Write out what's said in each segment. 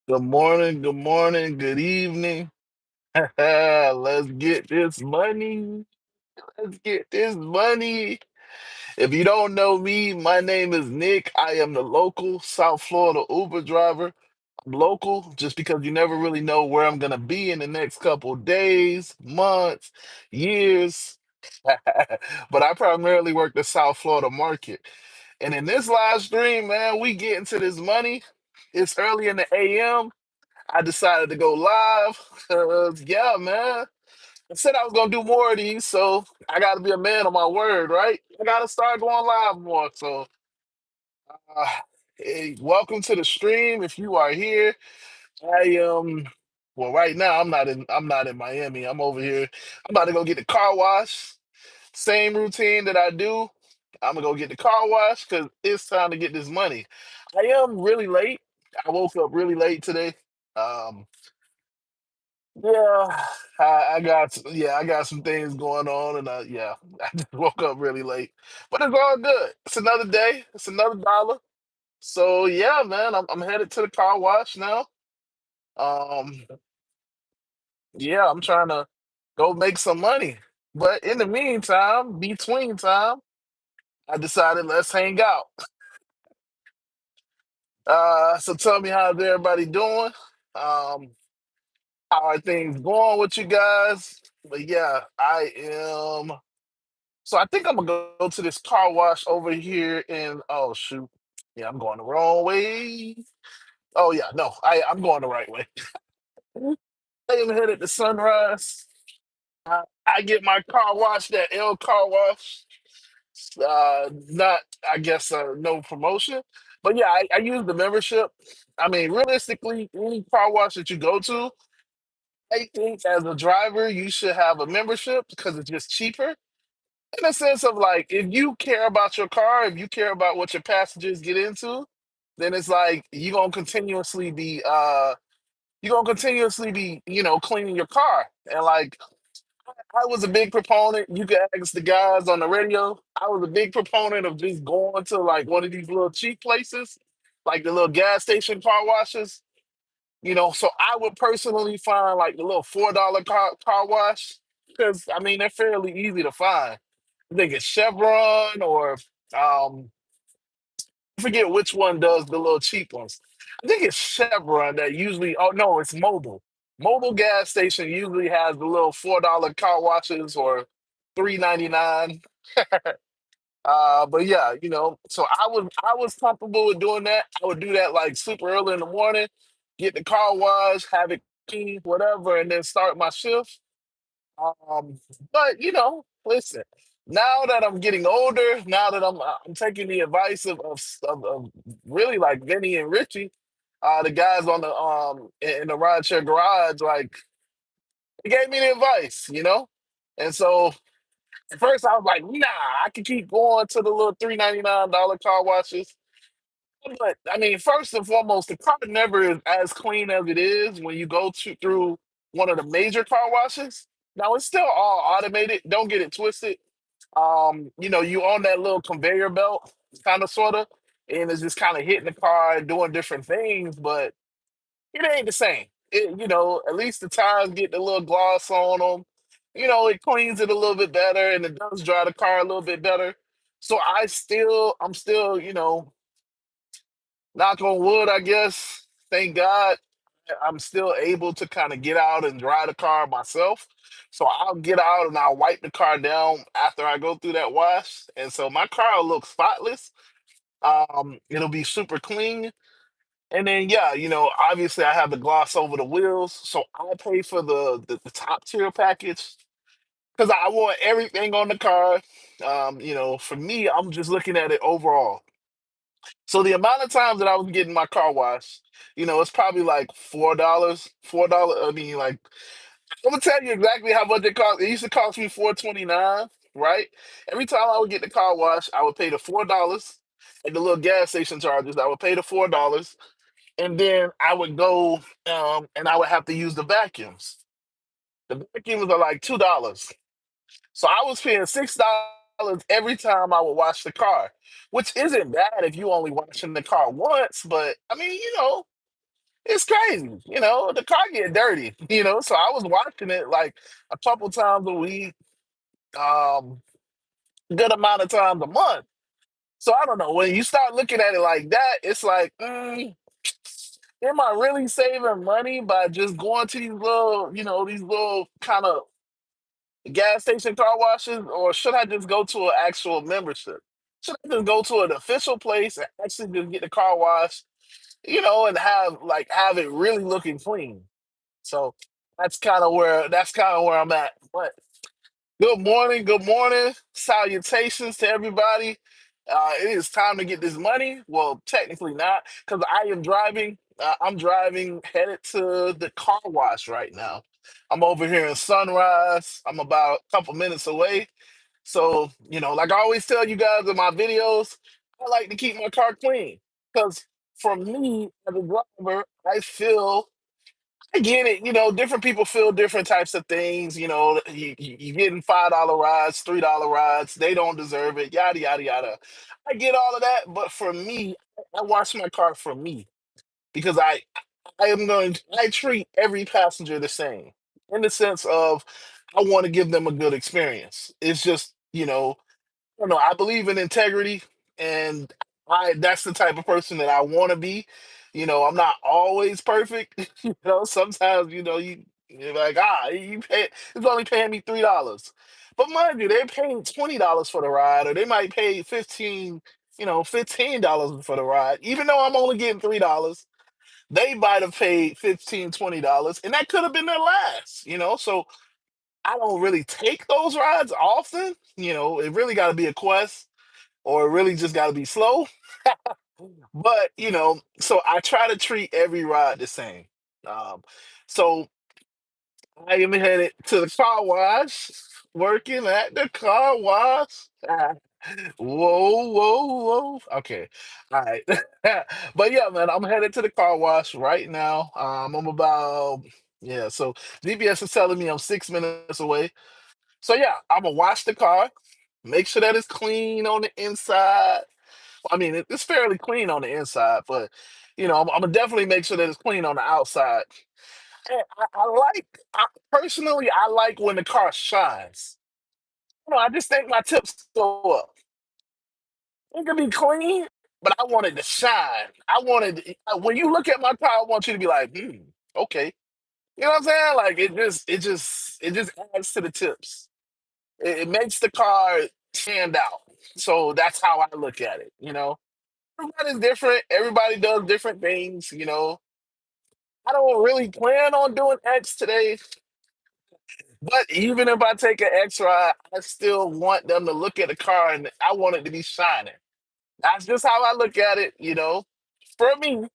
Good evening. Let's get this money. Let's get this money. If you don't know me, my name is Nick. I am the local South Florida Uber driver. I'm local just because you never really know where I'm going to be in the next couple days, months, years. But I primarily work the South Florida market. And in this live stream, man, we get into this money. It's early in the AM. I decided to go live because, yeah, man, I said I was going to do more of these, so I got to be a man of my word, right? I got to start going live more. So, uh, hey, welcome to the stream. If you are here, I well, right now I'm not in Miami. I'm over here. I'm about to go get the car wash. Same routine that I do. I'm gonna go get the car wash because it's time to get this money. I am really late. I woke up really late today. Um, Yeah, I got some things going on, and yeah, I just woke up really late, but it's all good. It's another day. It's another dollar. So yeah, man, I'm headed to the car wash now. Um, yeah, I'm trying to go make some money, but in the meantime, between time, I decided let's hang out. So tell me how's everybody doing? Um, how are things going with you guys? But yeah, I am. So I think I'm gonna go to this car wash over here in oh shoot. Yeah, I'm going the wrong way. Oh yeah, no, I'm going the right way. I am headed to Sunrise. I get my car washed at L Car Wash. Not I guess no promotion. But yeah, I use the membership. I mean, realistically, any car wash that you go to, I think as a driver, you should have a membership because it's just cheaper in a sense of like if you care about your car, if you care about what your passengers get into, then it's like you're gonna continuously be cleaning your car. And like I was a big proponent, you can ask the guys on the radio, I was a big proponent of just going to like one of these little cheap places, like the little gas station car washes. So I would personally find like the little $4 car wash because I mean they're fairly easy to find. I think it's Chevron or I forget which one does the little cheap ones. I think it's Chevron that usually. Oh no, it's Mobile. Mobile gas station usually has the little $4 car washes or 3.99. But yeah, so I was comfortable with doing that. I would do that like super early in the morning, get the car wash, have it clean, whatever, and then start my shift. Um, but listen. Now that I'm getting older, now that I'm taking the advice of really like Vinny and Richie, the guys on the in the rideshare garage, like they gave me the advice. And so at first I was like, nah, I can keep going to the little $3.99 car washes. But I mean, first and foremost, the car never is as clean as it is when you go through one of the major car washes. Now it's still all automated. Don't get it twisted. You own that little conveyor belt, kind of sorta, and it's just kind of hitting the car and doing different things, but it ain't the same. At least the tires get the little gloss on them. It cleans it a little bit better and it does dry the car a little bit better. So I'm still, knock on wood, I guess. Thank God I'm still able to kind of get out and dry the car myself. So I'll get out and I'll wipe the car down after I go through that wash. And so my car will look spotless. It'll be super clean. And then yeah, obviously I have the gloss over the wheels. So I pay for the top tier package because I want everything on the car. For me, I'm just looking at it overall. So the amount of times that I was getting my car washed, it's probably like $4. $4. I mean, like I'm gonna tell you exactly how much it cost. It used to cost me 4.29, right? Every time I would get the car wash, I would pay the $4 and the little gas station charges. I would pay the $4, and then I would go and I would have to use the vacuums. The vacuums are like $2. So I was paying $6 every time I would wash the car, which isn't bad if you only washing the car once. But I mean, It's crazy. The car get dirty. So I was washing it like a couple times a week, um, good amount of times a month. So I don't know. When you start looking at it like that, it's like, am I really saving money by just going to these little kind of gas station car washes, or should I just go to an actual membership? Should I just go to an official place and actually just get the car washed, and have it really looking clean? So that's kind of where I'm at. But good morning, salutations to everybody. It is time to get this money. Well, technically not, because I am driving. I'm driving headed to the car wash right now. I'm over here in Sunrise. I'm about a couple minutes away. So, like I always tell you guys in my videos, I like to keep my car clean. Because for me, as a driver, I get it. Different people feel different types of things. You getting $5 rides, $3 rides. They don't deserve it. Yada yada yada. I get all of that, but for me, I wash my car for me because I treat every passenger the same in the sense of I want to give them a good experience. It's just don't know. I believe in integrity, and that's the type of person that I want to be. I'm not always perfect. Sometimes you're like, you pay it's only paying me $3. But mind you, they're paying $20 for the ride, or they might pay $15 for the ride. Even though I'm only getting $3, they might have paid 15, $20, and that could have been their last. So I don't really take those rides often. It really got to be a quest, or it really just got to be slow. But so I try to treat every ride the same. Um, so I am headed to the car wash, working at the car wash. Whoa, whoa, whoa. Okay, all right. But yeah, man, I'm headed to the car wash right now. I'm about yeah. So GPS is telling me I'm 6 minutes away. So yeah, I'm gonna wash the car, make sure that it's clean on the inside. I mean, it's fairly clean on the inside, but I'm gonna definitely make sure that it's clean on the outside. And personally, I like when the car shines. I just think my tips go up. It can be clean, but I want it to shine. When you look at my car, I want you to be like, okay. You know what I'm saying? Like it just adds to the tips. It makes the car stand out. So that's how I look at it. Everybody's different. Everybody does. I don't really plan on doing X today, but even if I take an X ride, I still want them to look at the car and I want it to be shining. That's just how I look at it. For me,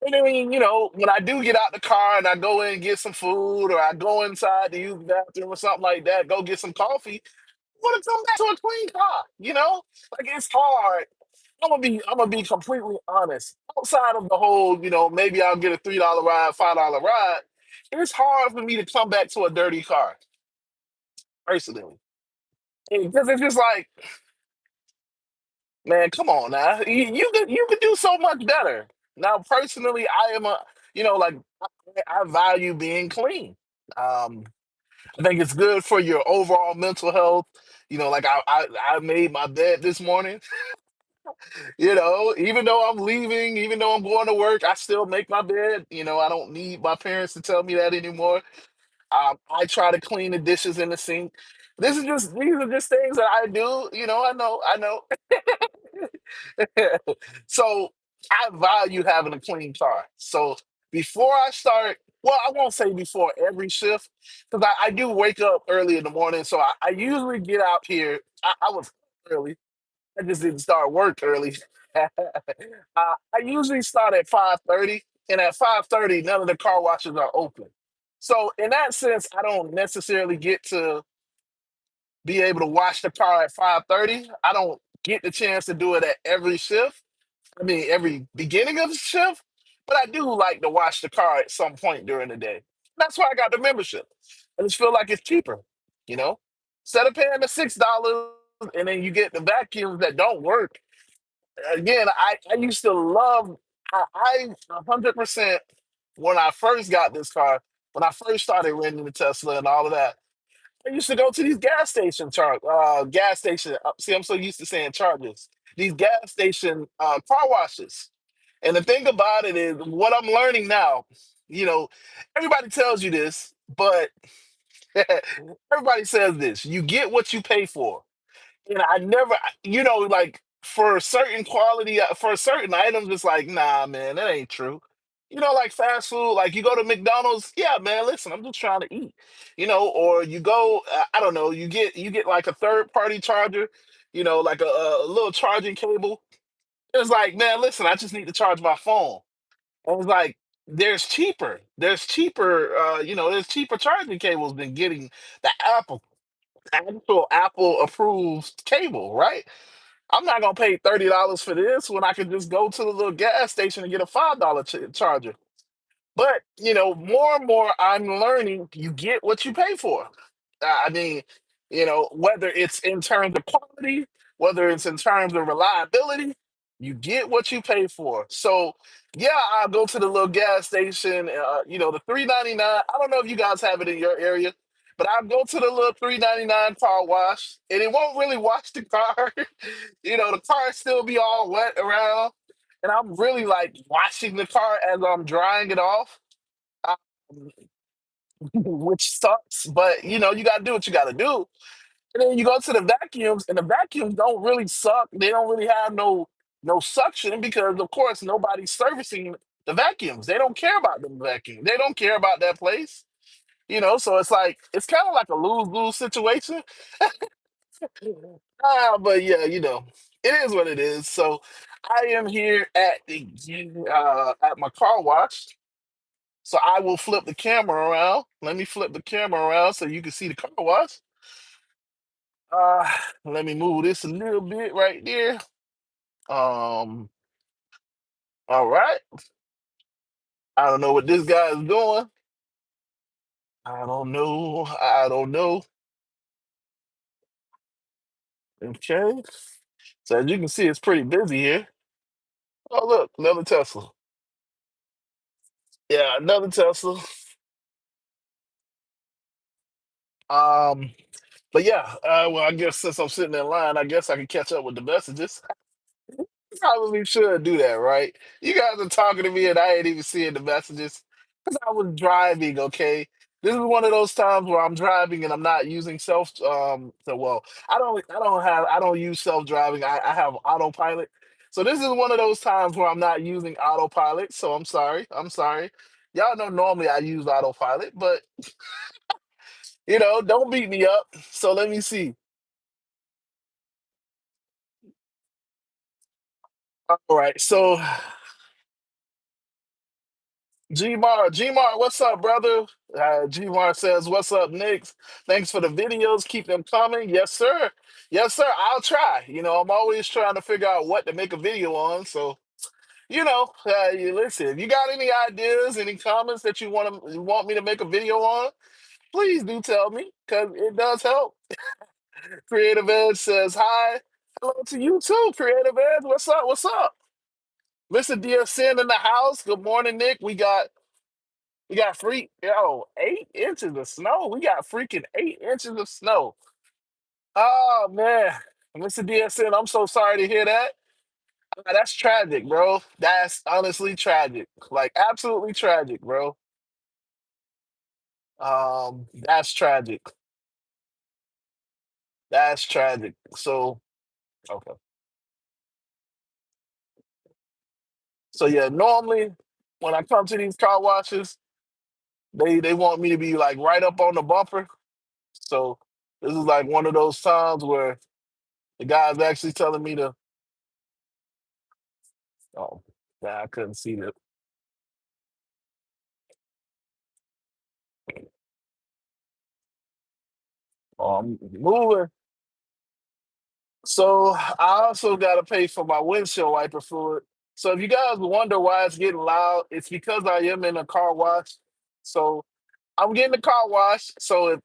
and I mean, when I do get out the car and I go in and get some food, or I go inside to use the bathroom or something like that, go get some coffee, I want to come back to a clean car. Like it's hard. I'm gonna be completely honest. Outside of the whole, maybe I'll get a $3 ride, $5 ride. It's hard for me to come back to a dirty car, personally. Because it's just like, man, come on now. You could do so much better. Now, personally, I am like I value being clean. Um, I think it's good for your overall mental health. Like I made my bed this morning. Even though I'm leaving, even though I'm going to work, I still make my bed. I don't need my parents to tell me that anymore. I try to clean the dishes in the sink. These are just things that I do. I know. So I value having a clean car. So before I start, well, I won't say before every shift, because I do wake up early in the morning. So I usually get out here. I was early. I just didn't start work early. I usually start at 5:30, and at 5:30, none of the car washes are open. So in that sense, I don't necessarily get to be able to wash the car at 5:30. I don't get the chance to do it at every shift. I mean, every beginning of the shift, but I do like to wash the car at some point during the day. That's why I got the membership. I just feel like it's cheaper, you know? Instead of paying the $6 and then you get the vacuums that don't work. Again, I used to love, I 100%. when I first got this car, when I first started renting the Tesla and all of that, I used to go to these gas station. See, I'm so used to saying chargers. These gas station car washes. And the thing about it is, what I'm learning now, you know, everybody tells you this, but everybody says this: you get what you pay for. And I never, like for certain quality, for certain items, it's like, nah, man, that ain't true. Like fast food, like you go to McDonald's, yeah, man, listen, I'm just trying to eat, or you go, I don't know, you get like a third party charger, like a little charging cable. It's like, man, listen, I just need to charge my phone. And it's like, there's cheaper charging cables than getting the actual Apple approved cable, right? I'm not gonna pay $30 for this when I could just go to the little gas station and get a $5 charger. But more and more, I'm learning you get what you pay for. I mean, whether it's in terms of quality, whether it's in terms of reliability, you get what you pay for. So, yeah, I'll go to the little gas station. The 3.99. I don't know if you guys have it in your area, but I'll go to the little 3.99 car wash, and it won't really wash the car. The car still be all wet around, and I'm really like washing the car as I'm drying it off, um, which sucks. But you got to do what you got to do. And then you go to the vacuums, and the vacuums don't really suck. They don't really have no suction because, of course, nobody's servicing the vacuums. They don't care about the vacuum. They don't care about that place. So it's like it's kind of like a lose lose situation. But yeah, it is what it is. So I am here at my car wash. So I will flip the camera around. Let me flip the camera around so you can see the car wash. Uh, Let me move this a little bit right there. Um, all right. I don't know what this guy is doing. I don't know. I don't know. Okay. So as you can see, it's pretty busy here. Oh, look, another Tesla. Yeah, another Tesla. Um, but yeah, well, I guess since I'm sitting in line, I guess I can catch up with the messages. Probably should do that, right? You guys are talking to me and I ain't even seeing the messages because I was driving. Okay, this is one of those times where I'm driving and I'm not using self. So well, I don't use self driving. I have autopilot. So this is one of those times where I'm not using autopilot. So I'm sorry. I'm sorry. Y'all know normally I use autopilot, but don't beat me up. So let me see. All right. So Gmar, what's up, brother? Gmar says, "What's up, Knicks? Thanks for the videos. Keep them coming." Yes, sir. Yes, sir. I'll try. I'm always trying to figure out what to make a video on. So, you listen. If you got any ideas, any comments that you want me to make a video on, please do tell me because it does help. Creative Edge says, "Hi, hello to you too, Creative Edge. What's up? What's up?" Mr. DSN in the house. Good morning, Nick. We got 8 inches of snow. We got freaking 8 inches of snow. Oh man, Mr. DSN, I'm so sorry to hear that. That's tragic, bro. That's honestly tragic. Like absolutely tragic, bro. That's tragic. That's tragic. So okay. So yeah, normally when I come to these car washes, they want me to be like right up on the bumper. So this is like one of those times where the guy's actually telling me to. Oh, man, I couldn't see that. Moving. So I also got to pay for my windshield wiper fluid. So if you guys wonder why it's getting loud, it's because I am in a car wash. So I'm getting a car wash. So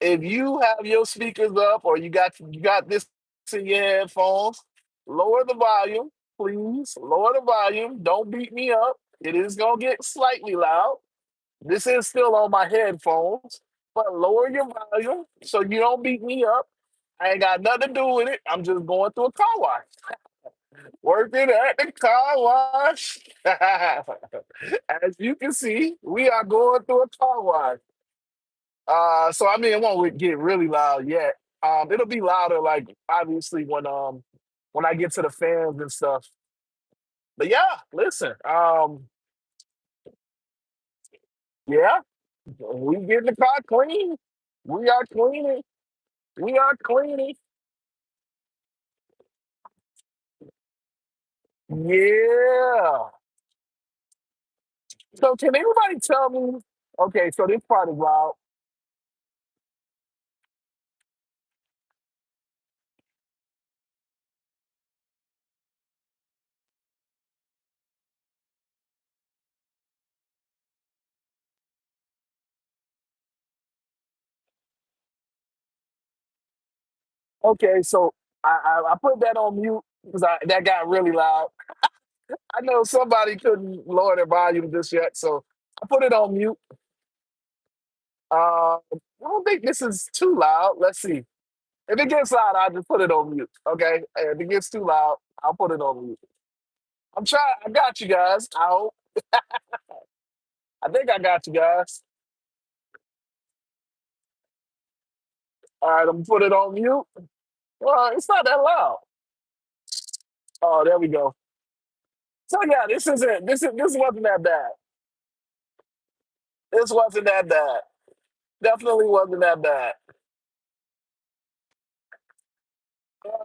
if you have your speakers up or you got this in your headphones, lower the volume, please. Lower the volume. Don't beat me up. It is gonna get slightly loud. This is still on my headphones, but lower your volume so you don't beat me up. I ain't got nothing to do with it. I'm just going through a car wash. Working at the car wash. As you can see, we are going through a car wash. So I mean, it won't get really loud yet. It'll be louder, like obviously when I get to the fans and stuff. But yeah, listen, yeah, we getting the car clean. We are cleaning. We are cleaning. Yeah. So can anybody tell me? Okay, so this part is loud. Okay, so I put that on mute because that got really loud. I know somebody couldn't lower their volume just yet, so I put it on mute. I don't think this is too loud. Let's see. If it gets loud, I'll just put it on mute. Okay. If it gets too loud, I'll put it on mute. I'm trying. I got you guys. I hope. I think I got you guys. All right. I'm gonna put it on mute. Well, it's not that loud. Oh, there we go. So yeah, this isn't. This wasn't that bad. This wasn't that bad. Definitely wasn't that bad.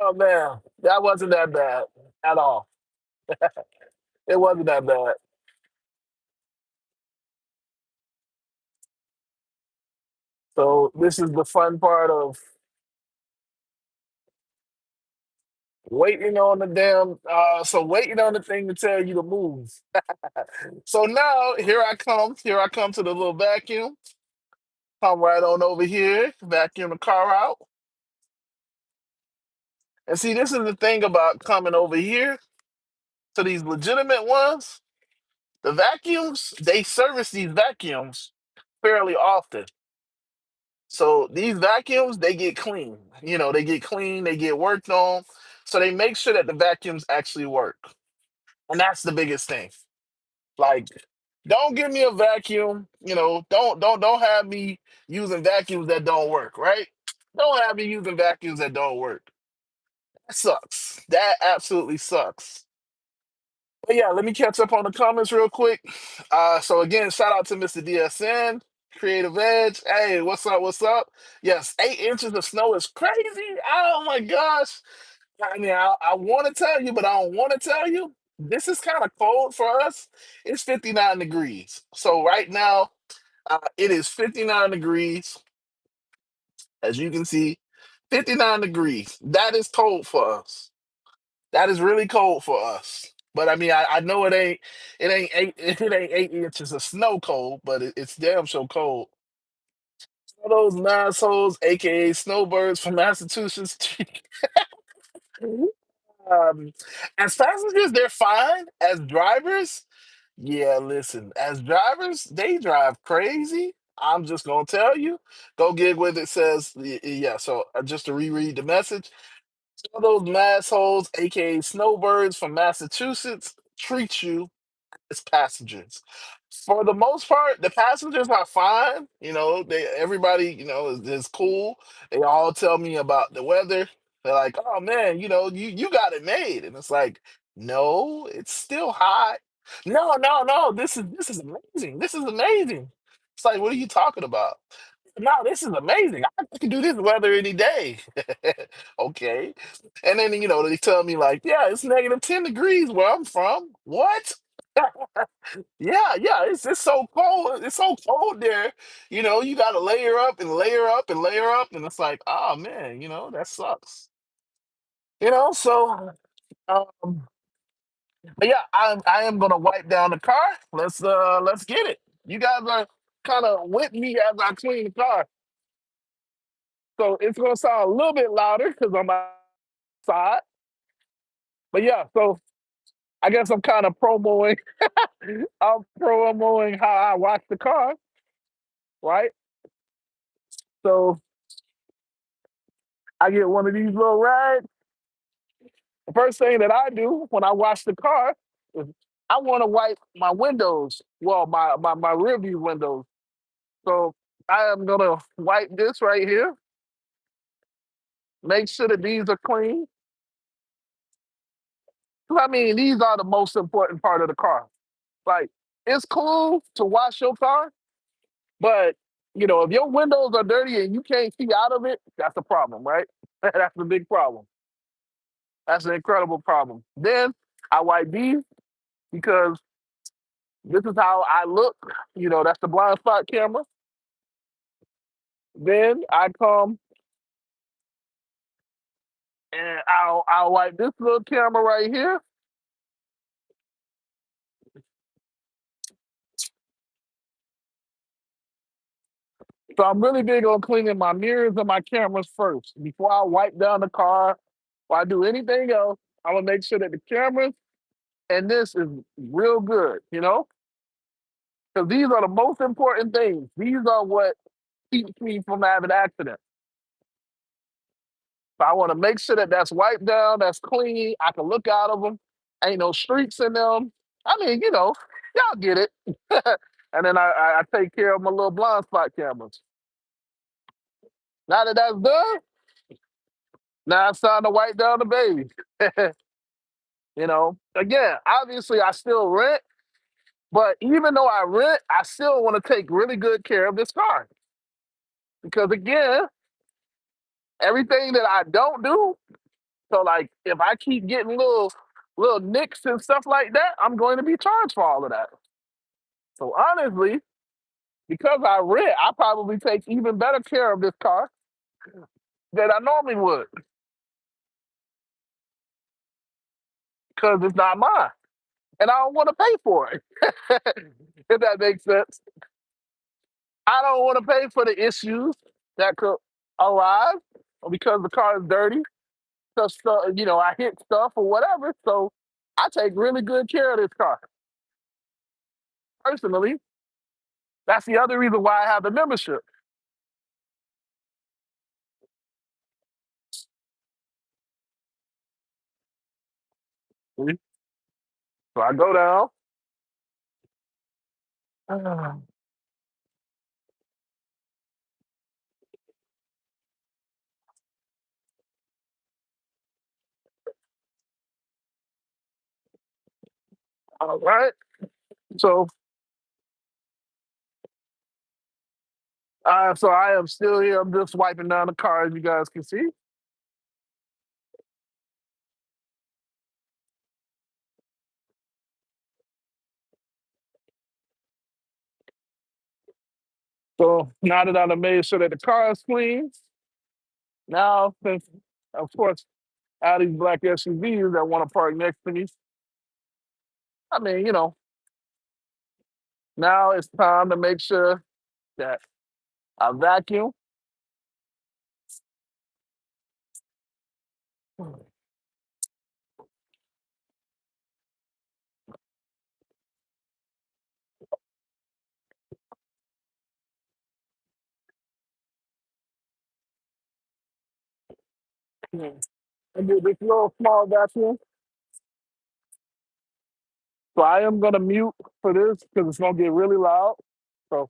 Oh man, that wasn't that bad at all. It wasn't that bad. So this is the fun part of waiting on the damn. Waiting on the thing to tell you to move. So now here I come. Here I come to the little vacuum. Come right on over here. Vacuum the car out. And see, this is the thing about coming over here to these legitimate ones. The vacuums, they service these vacuums fairly often. So these vacuums, they get clean. They get clean, they get worked on. So they make sure that the vacuums actually work. And that's the biggest thing. Like, don't give me a vacuum, don't have me using vacuums that don't work, right? Don't have me using vacuums that don't work. That sucks. That absolutely sucks. But yeah, let me catch up on the comments real quick. So again, shout out to Mr. DSN, Creative Edge. Hey, what's up? What's up? Yes, 8 inches of snow is crazy. Oh my gosh. I mean, I want to tell you, but I don't want to tell you. This is kind of cold for us. It's 59 degrees. So right now, it is 59 degrees. As you can see, 59 degrees. That is cold for us. That is really cold for us. But I mean, I know it ain't 8 it ain't 8 inches of snow cold, but it's damn so cold. All those assholes, aka snowbirds from Massachusetts. um, as passengers, they're fine. As drivers, yeah, listen. As drivers, they drive crazy. I'm just gonna tell you. Go get with it says yeah. So just to reread the message. Some of those massholes, aka snowbirds from Massachusetts, treat you as passengers. For the most part, the passengers are fine. Everybody, is cool. They all tell me about the weather. They're like, "Oh man, you got it made," and it's like, "No, it's still hot. No, no, no. This is amazing. This is amazing." It's like, what are you talking about? No, this is amazing. I can do this weather any day. Okay. And then, they tell me like, yeah, it's -10 degrees where I'm from. What? Yeah, yeah, it's so cold. It's so cold there. You gotta layer up and layer up and layer up. And it's like, oh man, that sucks. So but yeah, I am gonna wipe down the car. Let's get it. You guys are kind of with me as I clean the car. So it's gonna sound a little bit louder because I'm outside. But yeah, so I guess I'm kind of promoing. I'm promoting how I wash the car, right? So I get one of these little rags. The first thing that I do when I wash the car is I want to wipe my windows, well, my rear view windows. So I am gonna wipe this right here, make sure that these are clean. 'Cause I mean, these are the most important part of the car. Like, it's cool to wash your car, but if your windows are dirty and you can't see out of it, that's a problem, right? That's a big problem. That's an incredible problem. Then I wipe these because this is how I look. That's the blind spot camera. Then I come and I'll wipe this little camera right here. So I'm really big on cleaning my mirrors and my cameras first before I wipe down the car or I do anything else. I'm gonna make sure that the cameras and this is real good. Because these are the most important things. These are what keeps me from having accidents. So I want to make sure that that's wiped down, that's clean. I can look out of them. Ain't no streaks in them. I mean, y'all get it. And then I take care of my little blind spot cameras. Now that that's done, now it's time to wipe down the baby. Again, obviously I still rent, but even though I rent, I still want to take really good care of this car because again, everything that I don't do. So like, if I keep getting little nicks and stuff like that, I'm going to be charged for all of that. So honestly, because I rent, I probably take even better care of this car than I normally would because it's not mine and I don't want to pay for it. If that makes sense. I don't want to pay for the issues that could arise because the car is dirty. Because I hit stuff or whatever. So I take really good care of this car. Personally, that's the other reason why I have the membership. See? So I go down. All right. So so I am still here. I'm just wiping down the car, as you guys can see. So now that I've made sure that the car is clean, now since of course all these black SUVs that want to park next to me, I mean, now it's time to make sure that I vacuum. I do this little small vacuum. So I am gonna mute for this because it's gonna get really loud. So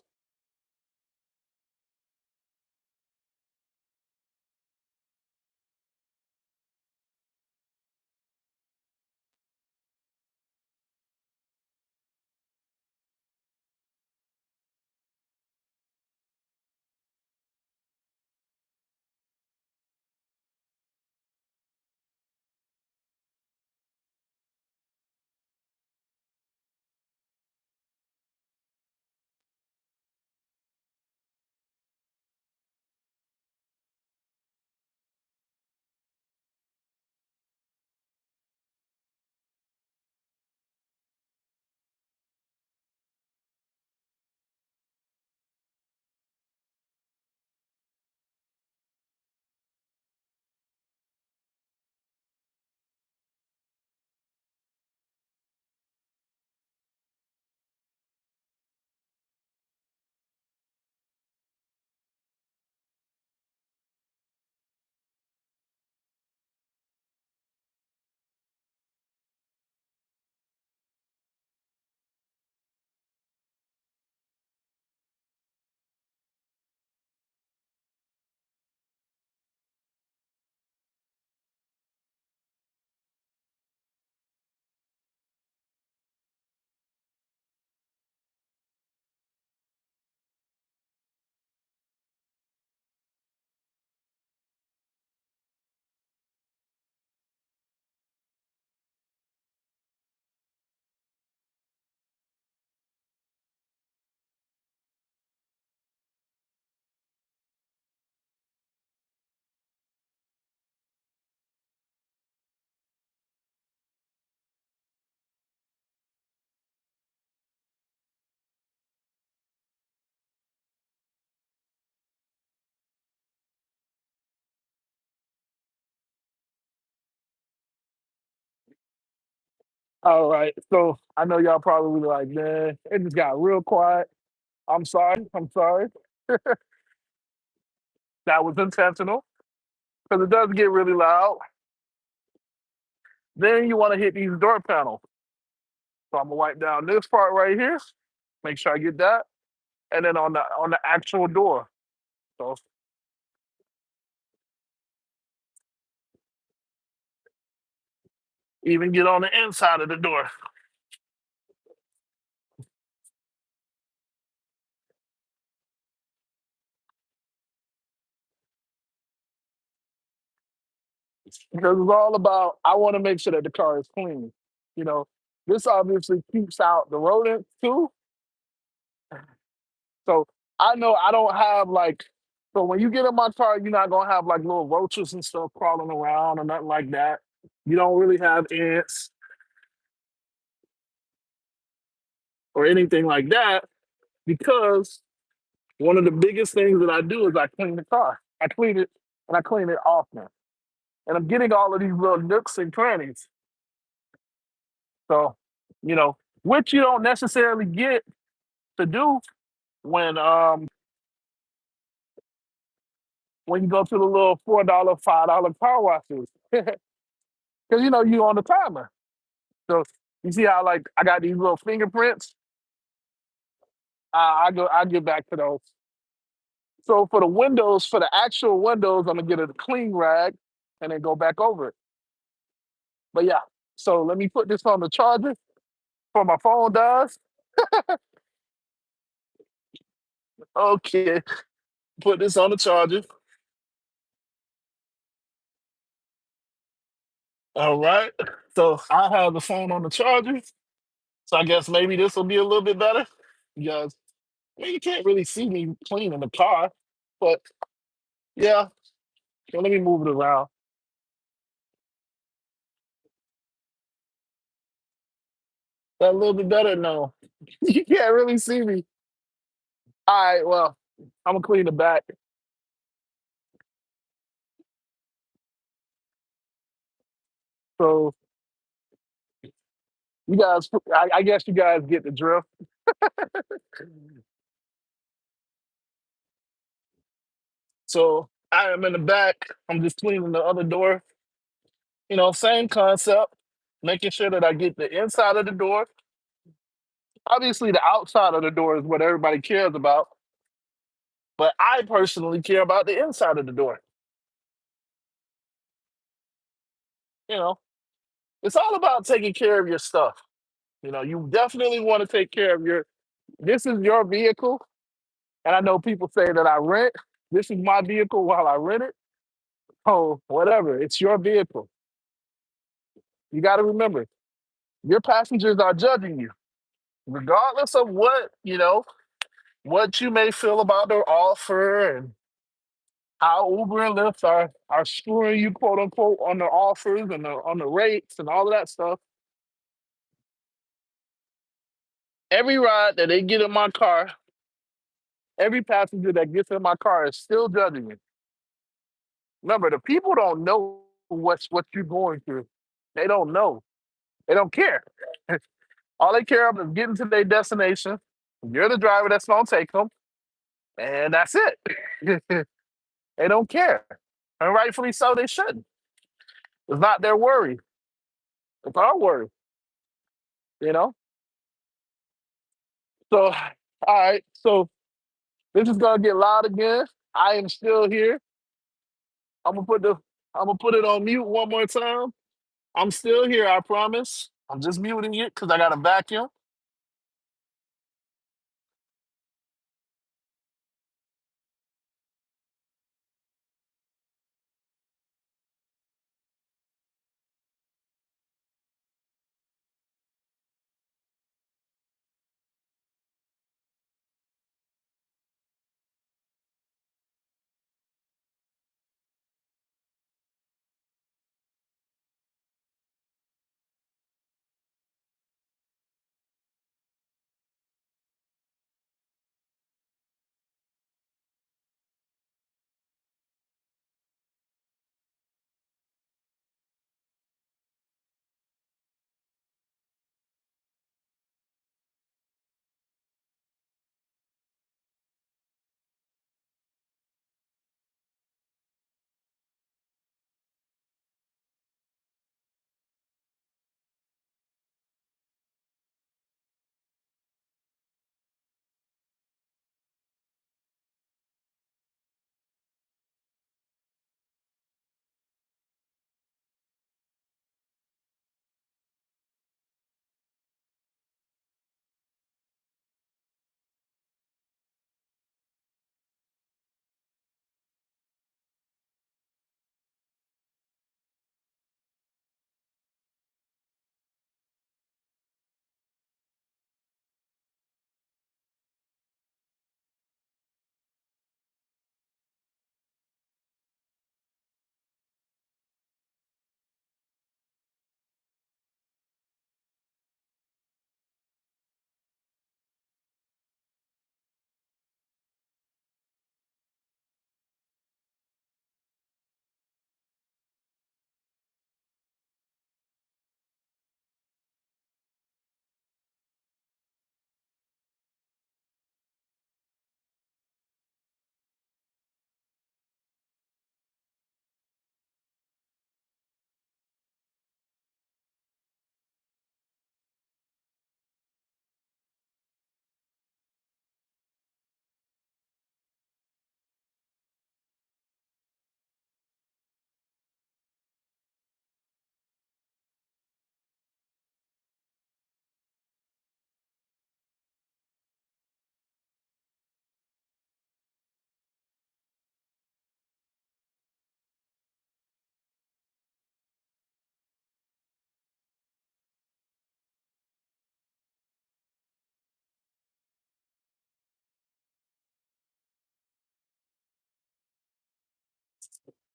All right. So I know y'all probably like, man, it just got real quiet. I'm sorry. I'm sorry. That was intentional because it does get really loud. Then you want to hit these door panels. So I'm gonna wipe down this part right here. Make sure I get that, and then on the actual door. So even get on the inside of the door because it's all about. I want to make sure that the car is clean. You know, this obviously keeps out the rodents too. So I know I don't have like. So when you get in my car, you're not gonna have like little roaches and stuff crawling around or nothing like that. You don't really have ants or anything like that because one of the biggest things that I do is I clean the car. I clean it and I clean it often. And I'm getting all of these little nooks and crannies. So, you know, which you don't necessarily get to do when when you go to the little $4, $5 car washes. Because you know you on the timer. So you see how like I got these little fingerprints? I get back to those. So for the windows, for the actual windows, I'm gonna get a clean rag and then go back over it. But yeah, so let me put this on the charger for my phone does. Okay, put this on the charger. All right. So I have the phone on the charger. So I guess maybe this will be a little bit better. Because I mean, you can't really see me cleaning the car. But yeah, so let me move it around. That a little bit better? No. You can't really see me. All right, well, I'm gonna clean the back. So you guys, I guess you guys get the drift. So I am in the back. I'm just cleaning the other door. You know, same concept. Making sure that I get the inside of the door. Obviously, the outside of the door is what everybody cares about, but I personally care about the inside of the door. You know, it's all about taking care of your stuff. You know, you definitely want to take care of your. This is your vehicle, and I know people say that I rent. This is my vehicle while I rent it. Oh, whatever. It's your vehicle. You got to remember, your passengers are judging you, regardless of what you may feel about their offer and how Uber and Lyft are screwing you, quote unquote, on the offers and on the rates and all of that stuff. Every ride that they get in my car, every passenger that gets in my car is still judging me. Remember, the people don't know what you're going through. They don't know. They don't care. All they care about is getting to their destination. You're the driver that's gonna take them, and that's it. They don't care, and rightfully so. They shouldn't. It's not their worry. It's our worry. You know. So, all right. So this is gonna get loud again. I am still here. I'm gonna put the I'm gonna put it on mute one more time. I'm still here. I promise. I'm just muting it because I got a vacuum.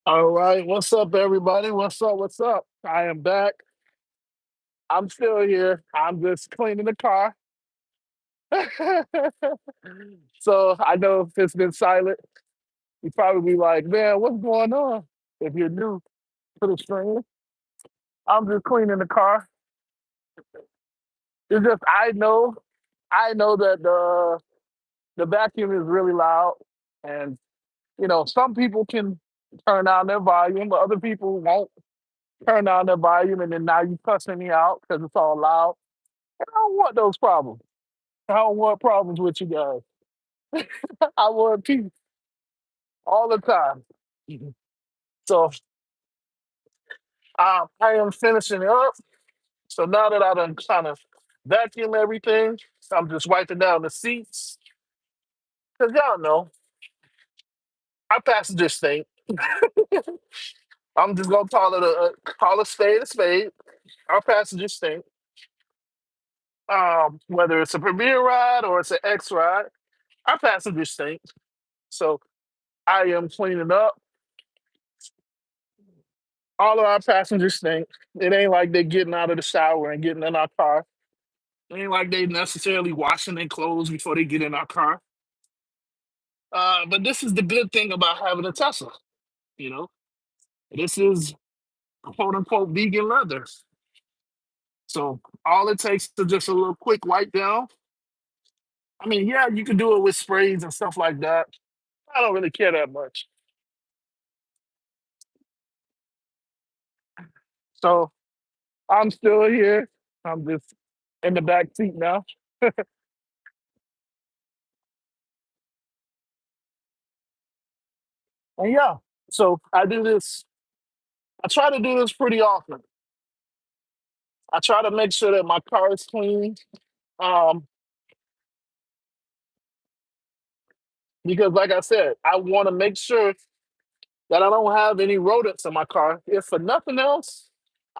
All right, what's up, everybody? What's up? What's up? I am back. I'm still here. I'm just cleaning the car. So I know if it's been silent, you probably be like, man, what's going on? If you're new to the stream, I'm just cleaning the car. It's just I know that the vacuum is really loud, and some people can turn down their volume, but other people won't turn down their volume, and then now you cussing me out because it's all loud. I don't want those problems. I don't want problems with you guys. I want peace all the time. Mhm. So I am finishing up. So now that I done kind of vacuum everything, I'm just wiping down the seats. Cause y'all know our passengers stink. I'm just gonna call a spade a spade. Our passengers stink. Whether it's a Premier ride or it's an X ride, our passengers stink. So I am cleaning up. All of our passengers stink. It ain't like they getting out of the shower and getting in our car. It ain't like they necessarily washing their clothes before they get in our car. But this is the good thing about having a Tesla. You know, this is quote unquote vegan leather. So all it takes is just a little quick wipe down. I mean, yeah, you can do it with sprays and stuff like that. I don't really care that much. So I'm still here. I'm just in the back seat now. And yeah, so I do this. I try to do this pretty often. I try to make sure that my car is clean. Um, because like I said, I want to make sure that I don't have any rodents in my car. If for nothing else,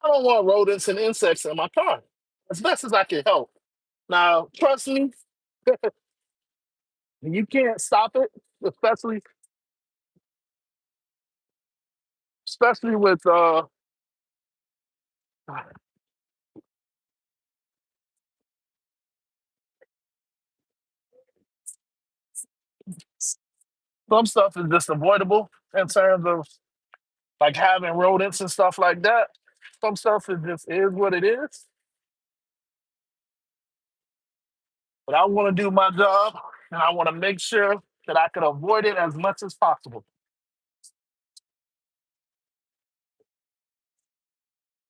I don't want rodents and insects in my car as best as I can help. Now, trust me, you can't stop it, especially especially with some stuff is just avoidable in terms of like having rodents and stuff like that. Some stuff is what it is. But I want to do my job and I want to make sure that I can avoid it as much as possible.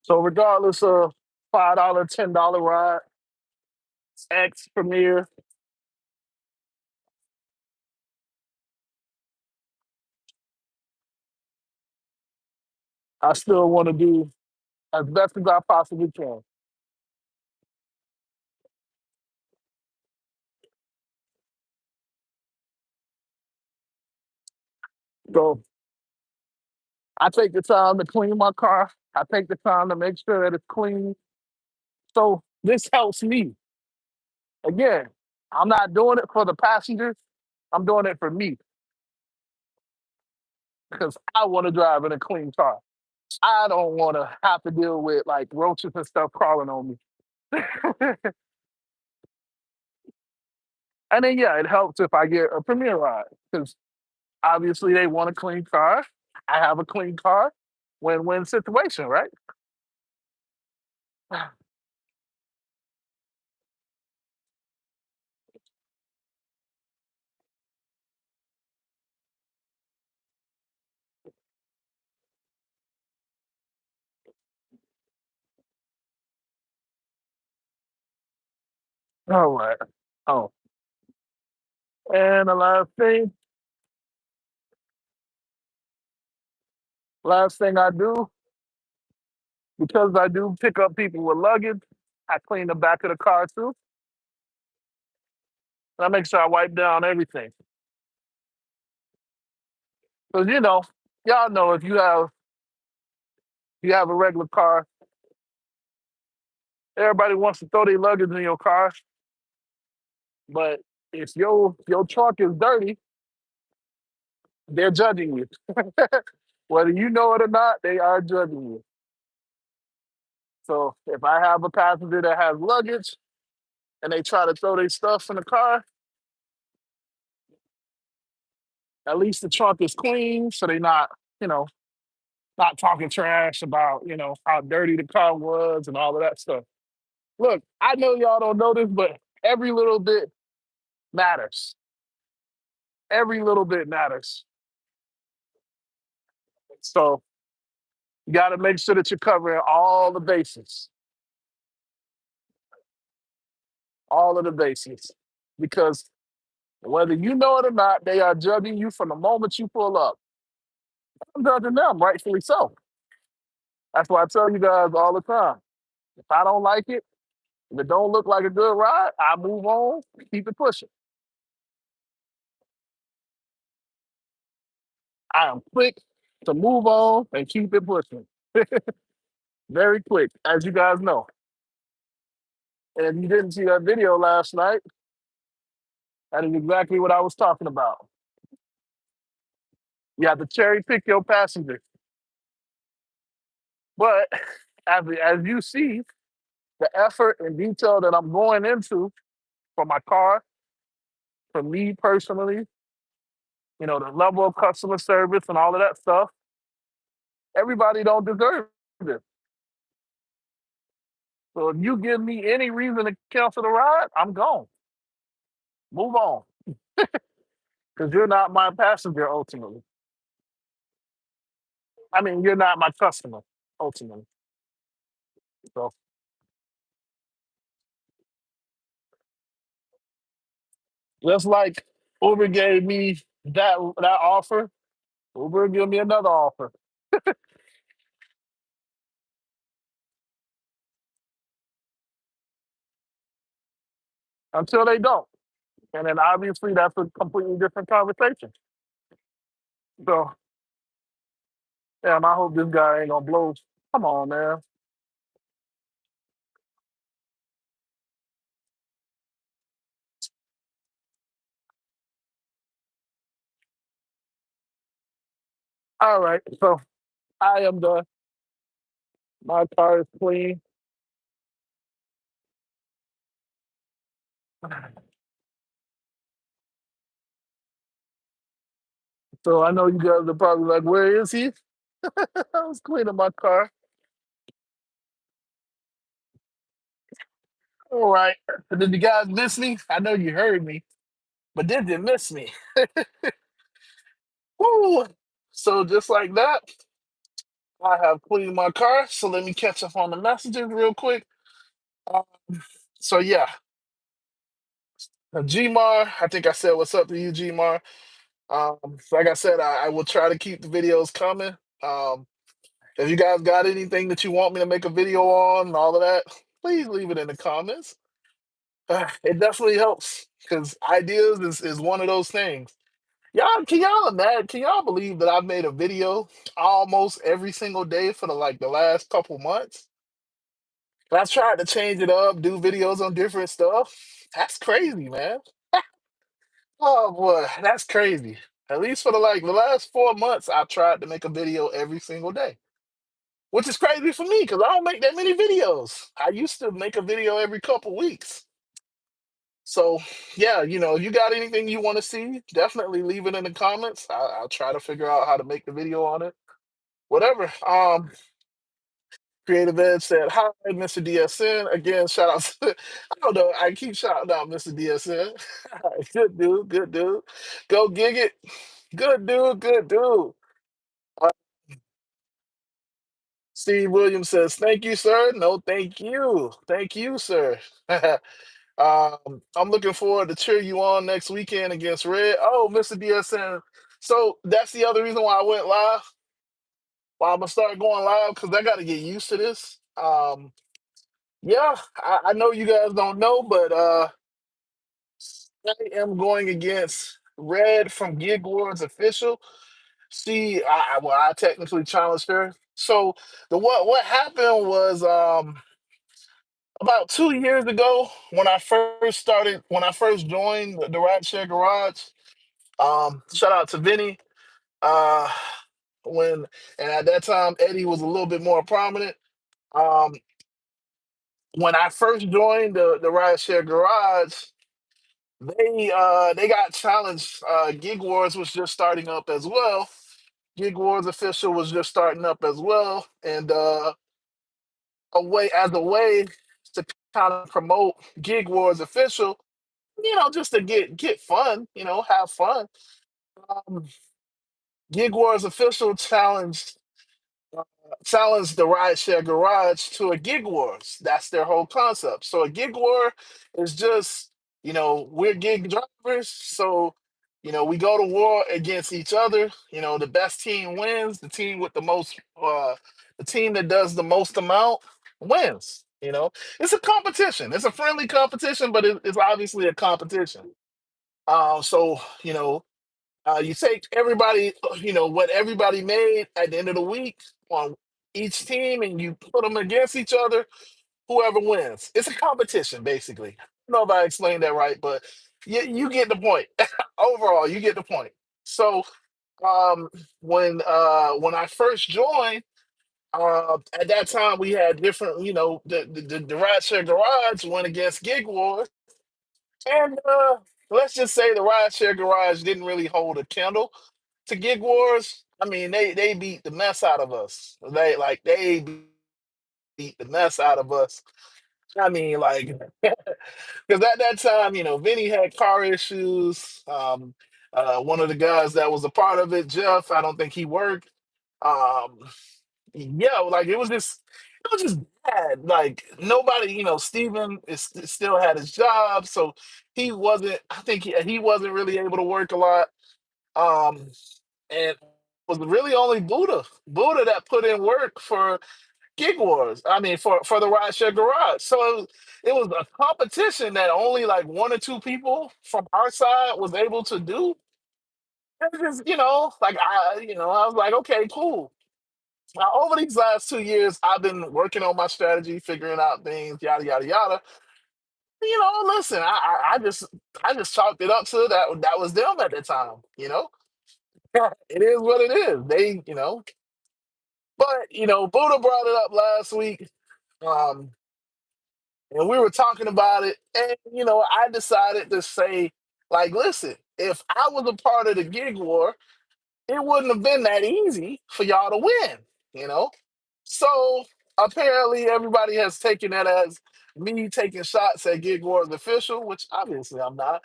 So regardless of $5, $10 ride, X Premier, I still want to do as best as I possibly can. So I take the time to clean my car. I take the time to make sure that it's clean. So this helps me. Again, I'm not doing it for the passengers. I'm doing it for me because I want to drive in a clean car. I don't want to have to deal with like roaches and stuff crawling on me. And then yeah, it helps if I get a Premier ride because obviously they want a clean car. I have a clean car. Win-win situation, right? All right. Oh, and the last thing I do, because I do pick up people with luggage, I clean the back of the car too. And I make sure I wipe down everything. Because y'all know if you have a regular car, everybody wants to throw their luggage in your car. But if your trunk is dirty, they're judging you. Whether you know it or not, they are judging you. So if I have a passenger that has luggage and they try to throw their stuff in the car, at least the trunk is clean, so they not, you know, not talking trash about, how dirty the car was and all of that stuff. Look, I know y'all don't know this, but every little bit matters. Every little bit matters. So you got to make sure that you're covering all the bases, all of the bases, because whether you know it or not, they are judging you from the moment you pull up. I'm judging them, rightfully so. That's why I tell you guys all the time. If I don't like it, if it don't look like a good ride, I move on, keep it pushing. I am quick to move on and keep it pushing. Very quick, as you guys know. And if you didn't see that video last night, that is exactly what I was talking about. You have to cherry pick your passenger. But as you see, the effort and detail that I'm going into for my car, for me personally, the level of customer service and all of that stuff, everybody don't deserve it. So if you give me any reason to cancel the ride, I'm gone. Move on. Because you're not my passenger ultimately. I mean, you're not my customer ultimately. So just like Uber gave me that offer, Uber will give me another offer until they don't. And then obviously that's a completely different conversation. So damn, I hope this guy ain't gonna blow. Come on, man. All right. So I am done. My car is clean. So I know you guys are probably like, where is he? I was cleaning my car. All right. Did you guys miss me? I know you heard me, but did you miss me? Woo! So just like that, I have cleaned my car. So let me catch up on the messages real quick. Um, so yeah, Gmar, I think I said what's up to you, Gmar. Like I said, I will try to keep the videos coming. If you guys got anything that you want me to make a video on and all of that, please leave it in the comments. It definitely helps because ideas is one of those things. Y'all imagine? Can y'all believe that I've made a video almost every single day for the last couple months? And I tried to change it up, do videos on different stuff. That's crazy, man. Oh boy, that's crazy. At least for the last 4 months, I've tried to make a video every single day, which is crazy for me because I don't make that many videos. I used to make a video every couple weeks. So yeah, if you got anything you want to see, definitely leave it in the comments. I'll try to figure out how to make the video on it. Whatever. Creative Ed said, hi, Mr. DSN. Again, shout out I don't know, I keep shouting out Mr. DSN. Good dude, good dude. Go gig it. Good dude, good dude. Uh, Steve Williams says, thank you, sir. No, thank you. Thank you, sir. I'm looking forward to cheer you on next weekend against Red. Oh, Mr. DSN. So that's the other reason why I went live. Why I'm gonna start going live because I got to get used to this. Yeah, I know you guys don't know, but I am going against Red from Gig Wars official. See, I technically challenged her. So what happened was about 2 years ago when I first joined the Rat Share Garage. Shout out to Vinny. Uh, when, and at that time Eddie was a little bit more prominent. Um, when I first joined the rideshare garage, they got challenged. Gig Wars was just starting up as well. Gig Wars official was just starting up as well, and a way to kind of promote Gig Wars official, just to get fun, have fun. Um, Gig Wars official challenged the rideshare garage to a gig wars. That's their whole concept. So a gig war is just, we're gig drivers, so we go to war against each other. The best team wins. The team that does the most amount wins. It's a competition. It's a friendly competition, but it's obviously a competition. So you take everybody, what everybody made at the end of the week on each team, and you put them against each other. Whoever wins, it's a competition, basically. I don't know if I explained that right, but you get the point. Overall, you get the point. So um, when I first joined, at that time we had different, the rideshare garage went against Gig Wars, and let's just say the rideshare garage didn't really hold a candle to Gig Wars. I mean, they beat the mess out of us. They beat the mess out of us. I mean, like, because at that time, Vinny had car issues. One of the guys that was a part of it, Jeff, I don't think he worked. Um, yeah, like it was just bad. Like nobody, Steven still had his job, so he wasn't. I think he wasn't really able to work a lot. Um, and was really only Buddha that put in work for Gig Wars. I mean, for the Rideshare Garage. So it was a competition that only like one or two people from our side was able to do. It was just, I was like, okay, cool. Now, over these last 2 years, I've been working on my strategy, figuring out things, yada yada yada. Listen, I just chalked it up to that was them at the time. It is what it is. But Buddha brought it up last week, um, and we were talking about it, and I decided to say, like, listen, if I was a part of the gig war, it wouldn't have been that easy for y'all to win, you know. So apparently, everybody has taken that as me taking shots at gig wars official, which obviously I'm not.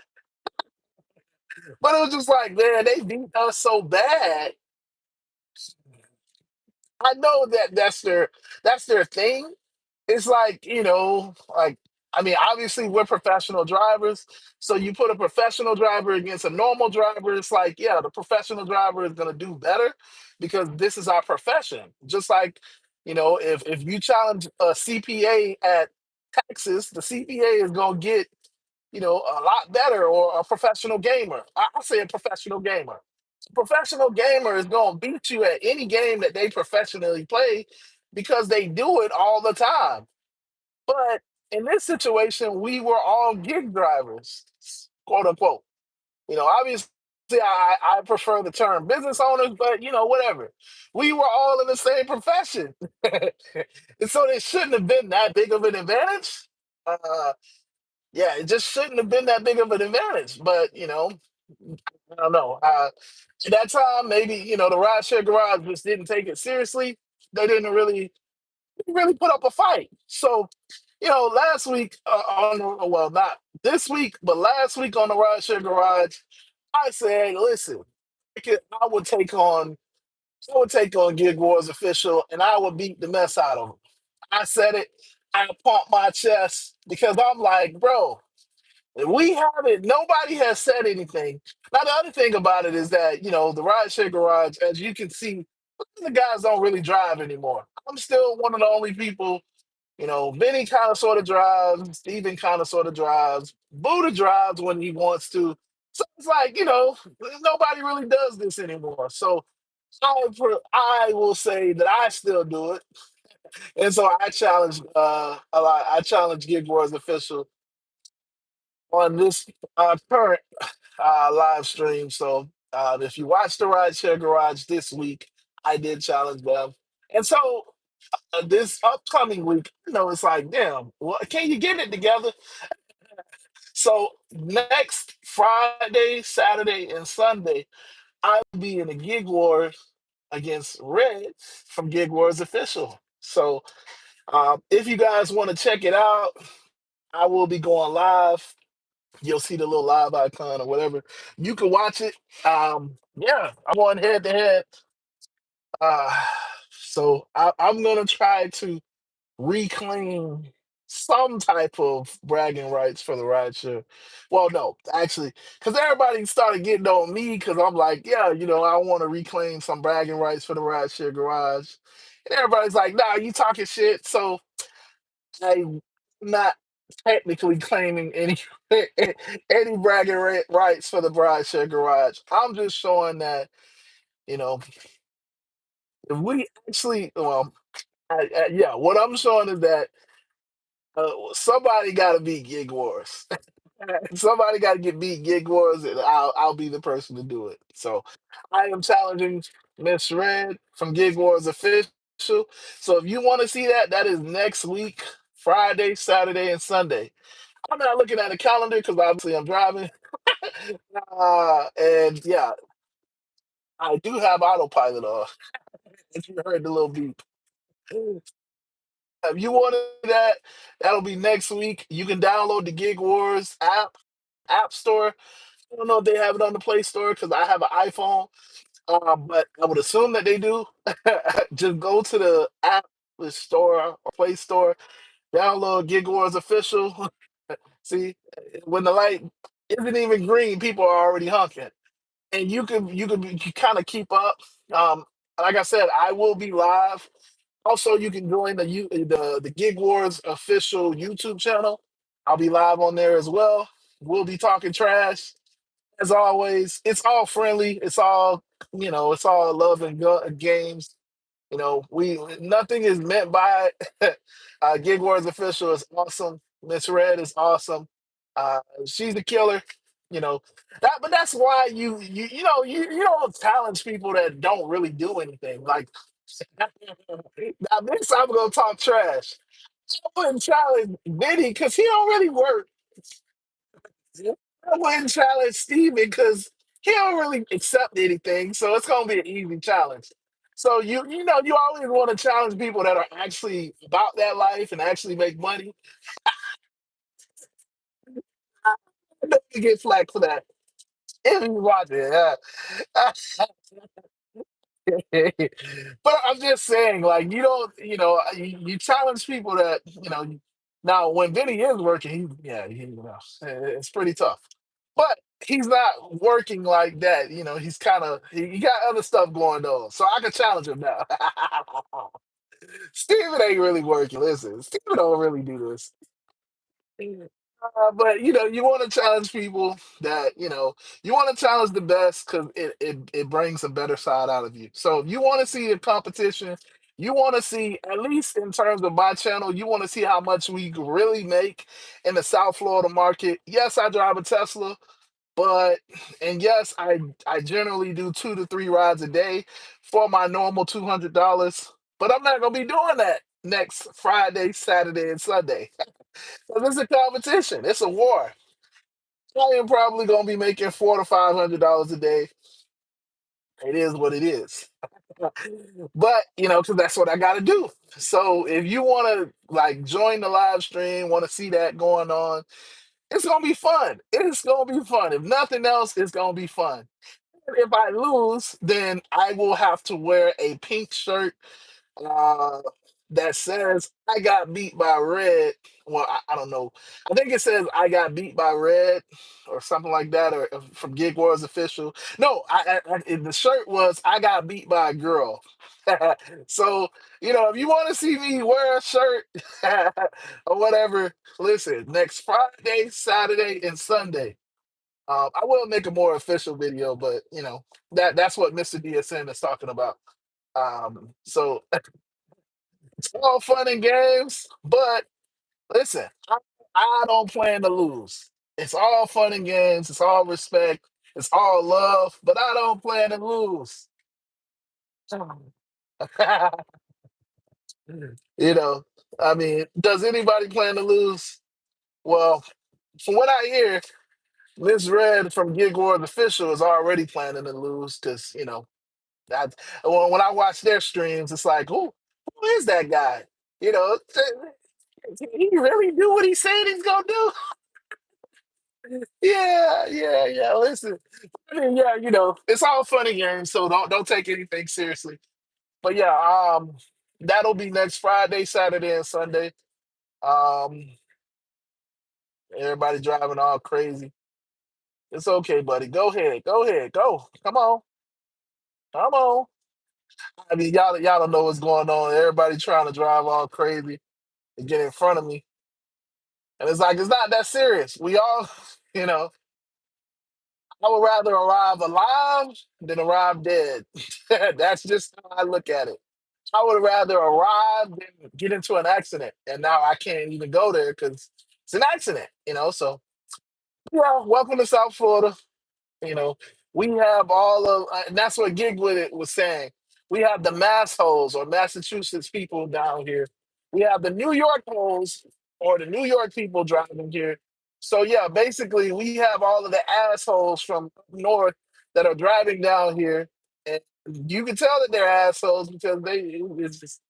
But it was just like, man, they beat us so bad. I know that that's their thing. It's like, like, I mean, obviously we're professional drivers. So you put a professional driver against a normal driver, it's like, yeah, the professional driver is gonna do better because this is our profession. Just like, if you challenge a CPA at Texas, the CPA is gonna get, a lot better, or a professional gamer. I say a professional gamer. A professional gamer is going to beat you at any game that they professionally play because they do it all the time. But in this situation, we were all gig drivers, quote unquote. Obviously, I prefer the term business owners, but whatever. We were all in the same profession. And so it shouldn't have been that big of an advantage. Uh, yeah, it just shouldn't have been that big of an advantage. But I don't know. At that time, maybe the rideshare garage just didn't take it seriously. They didn't really put up a fight. So last week well, not this week, but last week on the rideshare garage, I said, listen, I would take on Gig Wars official, and I would beat the mess out of him. I said it. I pumped my chest because I'm like, bro. We haven't. Nobody has said anything. Now the other thing about it is that the rideshare garage, as you can see, the guys don't really drive anymore. I'm still one of the only people. Vinny kind of sort of drives. Steven kind of sort of drives. Buddha drives when he wants to. So it's like nobody really does this anymore. So I will say that I still do it, and so I challenge a lot. I challenge Gig Wars official on this current live stream. So if you watch the Rideshare Garage this week, I did challenge them. And so this upcoming week, it's like, damn, well, can you get it together? So next Friday, Saturday, and Sunday, I'll be in the Gig Wars against Red from Gig Wars Official. So if you guys want to check it out, I will be going live. You'll see the little live icon or whatever. You can watch it. Yeah, I'm going head to head. Uh, so I'm gonna try to reclaim some type of bragging rights for the rideshare. Well, no, actually, because everybody started getting on me because I'm like, yeah, I want to reclaim some bragging rights for the rideshare garage. And everybody's like, nah, you talking shit. So I'm not technically claiming any any bragging rights for the rideshare garage. I'm just showing that, you know, if we actually, well, yeah, what I'm showing is that somebody got to beat Gig Wars. Somebody got to get beat Gig Wars, and I'll be the person to do it. So I am challenging Miss Red from Gig Wars Official. So if you want to see that, that is next week, Friday, Saturday, and Sunday. I'm not looking at a calendar because obviously I'm driving. And yeah, I do have autopilot off. If you heard the little beep. If you wanted that, that'll be next week. You can download the Gig Wars app store. I don't know if they have it on the Play Store because I have an iPhone, but I would assume that they do. Just go to the app store or Play Store, download Gig Wars Official. See, when the light isn't even green, people are already honking, and you kind of keep up. Um, like I said, I will be live. Also, you can join the Gig Wars official YouTube channel. I'll be live on there as well. We'll be talking trash as always. It's all friendly. It's all it's all love and games. We nothing is meant by it. Gig Wars official is awesome. Miss Red is awesome. She's the killer. You know but that's why you don't challenge people that don't really do anything. Like now this I'm gonna talk trash. I wouldn't challenge Witty because he don't really work. I wouldn't challenge Steven because he don't really accept anything. So it's gonna be an easy challenge. So you always want to challenge people that are actually about that life and actually make money. I know you get flack for that. If you watch it, yeah. But I'm just saying, like, you don't, you challenge people that, now when Vinny is working, it's pretty tough. But he's not working like that. He's kind of, he got other stuff going on. So I can challenge him now. Steven ain't really working. Listen, Steven don't really do this. But you want to challenge people that you want to challenge the best because it brings a better side out of you. So if you want to see a competition, you want to see at least in terms of my channel, you want to see how much we really make in the South Florida market. Yes, I drive a Tesla, but and yes, I generally do 2 to 3 rides a day for my normal $200. But I'm not gonna be doing that next Friday, Saturday, and Sunday. So this is a competition. It's a war. I am probably gonna be making $400 to $500 a day. It is what it is. But because that's what I gotta do. So if you wanna like join the live stream, wanna see that going on, it's gonna be fun. It's gonna be fun. If nothing else, it's gonna be fun. And if I lose, then I will have to wear a pink shirt uh, that says I got beat by Red. Well, I don't know. I think it says I got beat by Red or something like that, or from Gig Wars official. No, the shirt was I got beat by a girl. So if you want to see me wear a shirt or whatever, listen. Next Friday, Saturday, and Sunday. I will make a more official video, but that's what Mr. DSN is talking about. So it's all fun and games, but listen, I don't plan to lose. It's all fun and games. It's all respect. It's all love, but I don't plan to lose. You know, I mean, does anybody plan to lose? Well, from what I hear, Miss Red from Gig Wars Official is already planning to lose because, that when I watch their streams, it's like, who is that guy? You know, he really do what he said he's gonna do. Yeah, yeah, yeah. Listen, I mean, yeah, it's all funny games, so don't take anything seriously. But yeah, that'll be next Friday, Saturday, and Sunday. Um, Everybody driving all crazy. It's okay, buddy. Go ahead, go ahead, go. Come on, come on. I mean, y'all don't know what's going on. Everybody trying to drive all crazy and get in front of me, and it's like it's not that serious. We all, you know, I would rather arrive alive than arrive dead. That's just how I look at it. I would rather arrive than get into an accident, and now I can't even go there because it's an accident. So yeah, welcome to South Florida. You know, we have all of, and that's what Gig with it was saying. We have the mass holes or Massachusetts people down here. We have the New York holes or the New York people driving here. So yeah, basically we have all of the assholes from up north that are driving down here, and you can tell that they're assholes because it's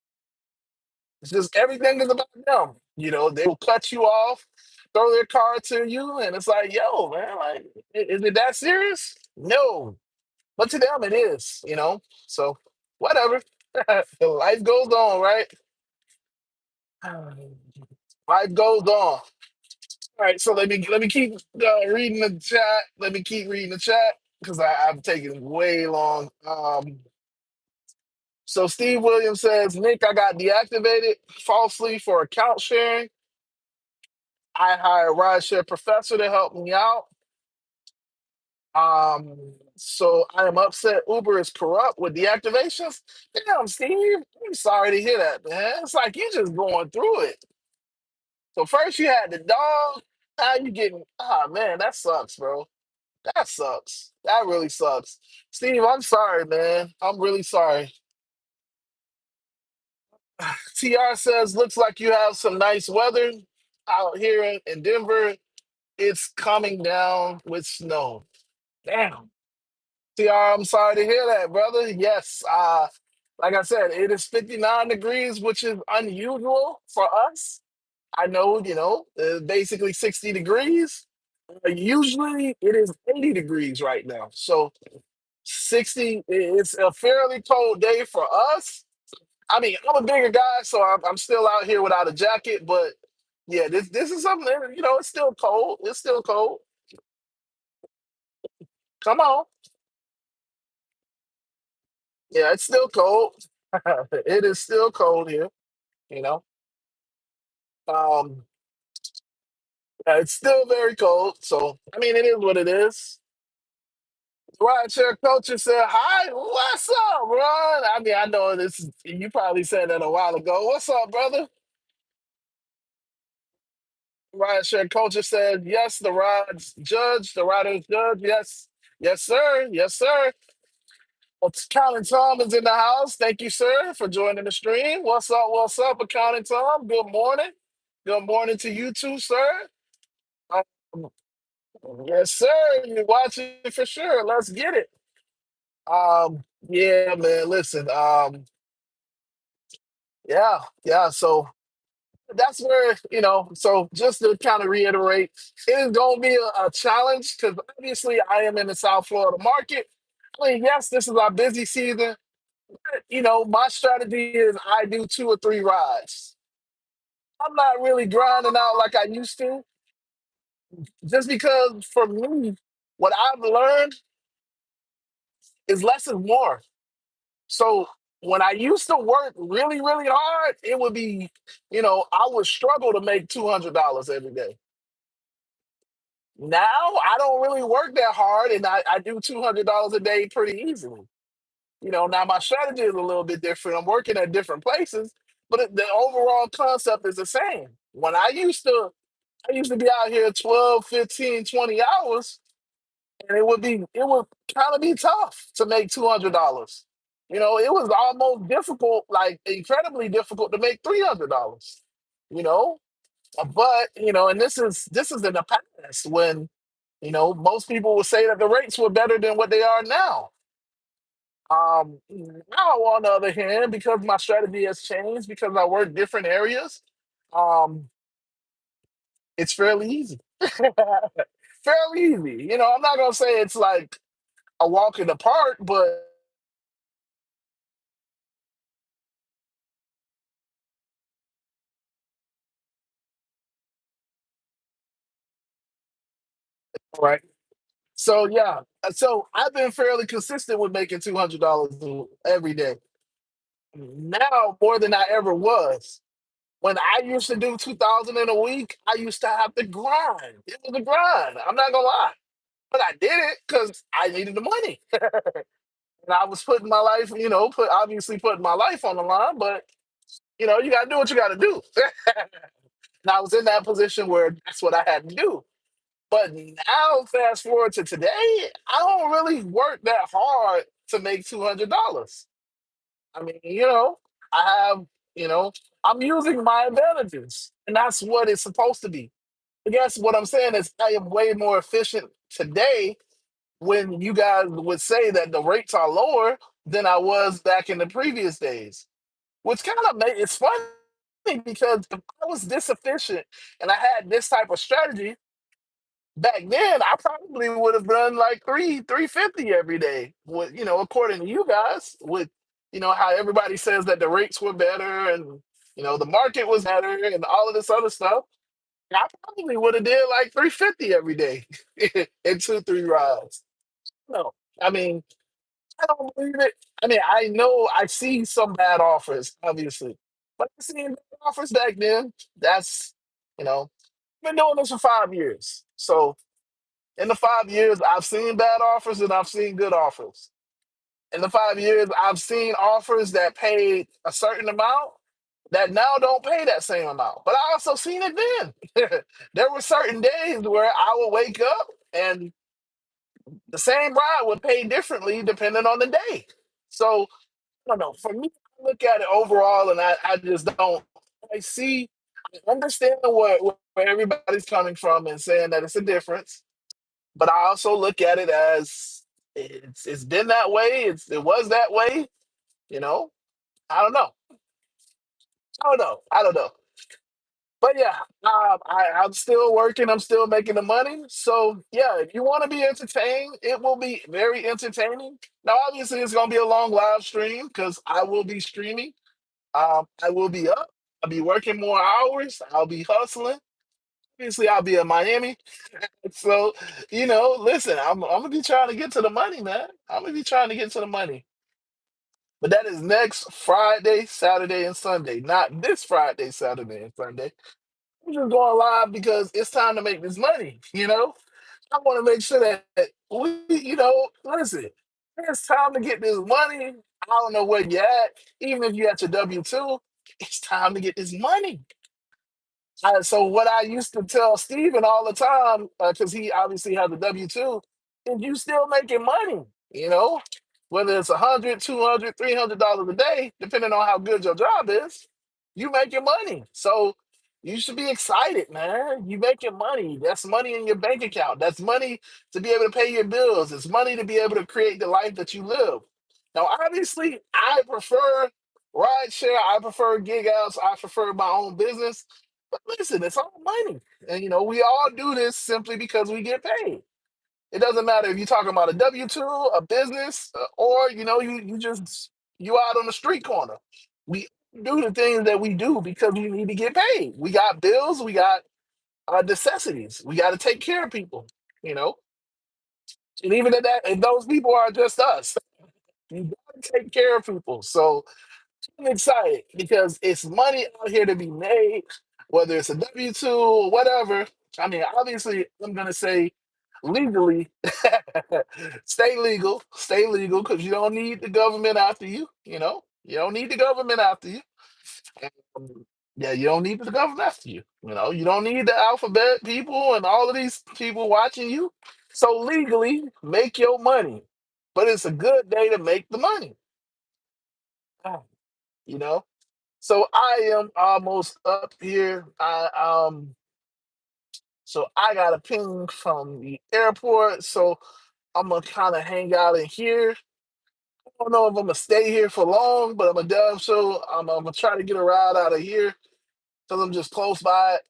just everything is about them. They will cut you off, throw their car to you, and it's like, yo, man, like, is it that serious? No. But to them it is. So whatever. Life goes on, right? Life goes on. All right, so let me keep reading the chat. Let me keep reading the chat because I'm taking way long. So Steve Williams says, Nick, I got deactivated falsely for account sharing. I hired a rideshare professor to help me out. So I am upset Uber is corrupt with deactivations. Damn, Steve, I'm sorry to hear that, man. It's like you just going through it. So first you had the dog, now you getting man, that sucks, bro. That sucks. That really sucks. Steve, I'm sorry, man. I'm really sorry. TR says, looks like you have some nice weather out here in Denver. It's coming down with snow. Damn. TR, I'm sorry to hear that, brother. Yes, like I said, it is 59 degrees, which is unusual for us. I know, basically 60 degrees. Usually it is 80 degrees right now. So 60, it's a fairly cold day for us. I mean, I'm a bigger guy, so I'm still out here without a jacket, but yeah, this is something that, it's still cold. It's still cold. Come on. Yeah, it's still cold. It is still cold here, you know. Um, it's still very cold, so I mean, it is what it is. Rideshare culture said, "Hi, what's up, Ron?" I mean, I know this. You probably said that a while ago. What's up, brother? Rideshare culture said, "Yes, the rider's judge. Yes, yes, sir, yes, sir." Accountant Tom is in the house. Thank you, sir, for joining the stream. What's up? What's up, Accountant Tom? Good morning. Good morning to you too, sir. Um, yes, sir. You're watching for sure. Let's get it. Yeah, man. Listen. Yeah, yeah. So that's where So just to kind of reiterate, it is going to be a challenge because obviously I am in the South Florida market. I mean, yes, this is our busy season. My strategy is I do 2 or 3 rides. I'm not really grinding out like I used to, just because for me, what I've learned is less is more. So when I used to work really, really hard, it would be, I would struggle to make $200 every day. Now I don't really work that hard, and I do $200 a day pretty easily. Now my strategy is a little bit different. I'm working at different places, but the overall concept is the same. When I used to be out here 12, 15, 20 hours, and it would kind of be tough to make $200. it was almost difficult, like incredibly difficult to make $300. You know, but and this is in the past when most people would say that the rates were better than what they are now. Now, on the other hand, because my strategy has changed, because I work different areas, um, it's fairly easy. Fairly easy. I'm not gonna say it's like a walk in the park, but right. So yeah, so I've been fairly consistent with making $200 every day. Now more than I ever was. When I used to do 2,000 in a week, I used to have to grind. It was a grind. I'm not gonna lie, but I did it because I needed the money, and I was putting my life, obviously putting my life on the line. But you got to do what you got to do. And I was in that position where that's what I had to do. But now, fast forward to today, I don't really work that hard to make $200. I mean, I have, you know, I'm using my advantages, and that's what it's supposed to be. I guess what I'm saying is I am way more efficient today when you guys would say that the rates are lower than I was back in the previous days, which kind of made it's funny because if I was this efficient and I had this type of strategy back then, I probably would have done like 350 every day. With according to you guys, with how everybody says that the rates were better and the market was better and all of this other stuff. I probably would have did like 350 every day in 2, 3 rides. No, I mean, I don't believe it. I mean, I know I see some bad offers, obviously, but I seen bad offers back then. That's been doing this for 5 years. So in the 5 years, I've seen bad offers and I've seen good offers. In the 5 years, I've seen offers that paid a certain amount that now don't pay that same amount. But I also seen it then. There were certain days where I would wake up and the same ride would pay differently depending on the day. So I don't know. For me, I look at it overall, and I just don't. I see, I understand where everybody's coming from and saying that it's a difference, but I also look at it as it's been that way. It was that way. You know, I don't know. I don't know. I don't know. But yeah, I'm still working. I'm still making the money. So yeah, if you want to be entertained, it will be very entertaining. Now, obviously, it's gonna be a long live stream because I will be streaming. I will be up. I'll be working more hours. I'll be hustling. Obviously, I'll be in Miami. So, listen, I'm gonna be trying to get to the money, man. I'm gonna be trying to get to the money. But that is next Friday, Saturday, and Sunday, not this Friday, Saturday, and Sunday. I'm just going live because it's time to make this money. I want to make sure that listen, it's time to get this money. I don't know where you're at. Even if you're at your W-2, it's time to get this money. So what I used to tell Steven all the time, because he obviously has a W-2, is you still making money, whether it's 100, 200, $300 a day, depending on how good your job is, you making money. So you should be excited, man. You making money. That's money in your bank account. That's money to be able to pay your bills. It's money to be able to create the life that you live. Now, obviously, I prefer ride share. I prefer gig outs. I prefer my own business. But listen, it's all money. And we all do this simply because we get paid. It doesn't matter if you're talking about a W-2, a business, or you out on the street corner. We do the things that we do because we need to get paid. We got bills, we got necessities. We got to take care of people, you know. And even if those people are just us, you got to take care of people. So I'm excited because it's money out here to be made, whether it's a W-2 or whatever. I mean, obviously, I'm going to say legally, stay legal, because you don't need the government after you. You don't need the government after you. Yeah, you don't need the government after you. You don't need the alphabet people and all of these people watching you. So legally, make your money. But it's a good day to make the money. you know. So I am almost up here. So I got a ping from the airport. So I'm gonna kind of hang out in here. I don't know if I'm gonna stay here for long, but I'm a dub. So I'm gonna try to get a ride out of here because I'm just close by it.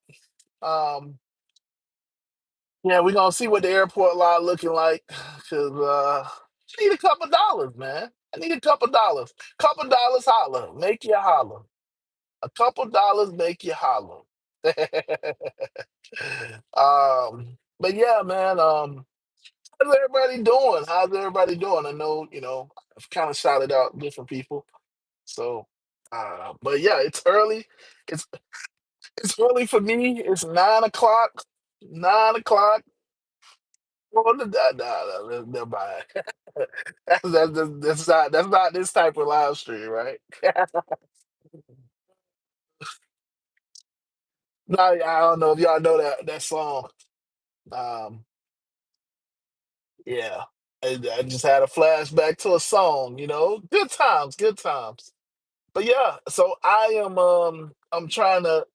Um, yeah, we're gonna see what the airport lot looking like. Cause I need a couple dollars, man. I need a couple dollars. Couple dollars holler. Make you holler. A couple dollars make you holler. But yeah, man. How's everybody doing? How's everybody doing? I know, I've kind of shouted out different people. So, but yeah, it's early. It's it's early for me. It's 9 o'clock. 9 o'clock. Well, never mind. That's not this type of live stream, right? No, I don't know if y'all know that song. Um, yeah, I just had a flashback to a song. Good times, good times. But yeah, so I'm trying to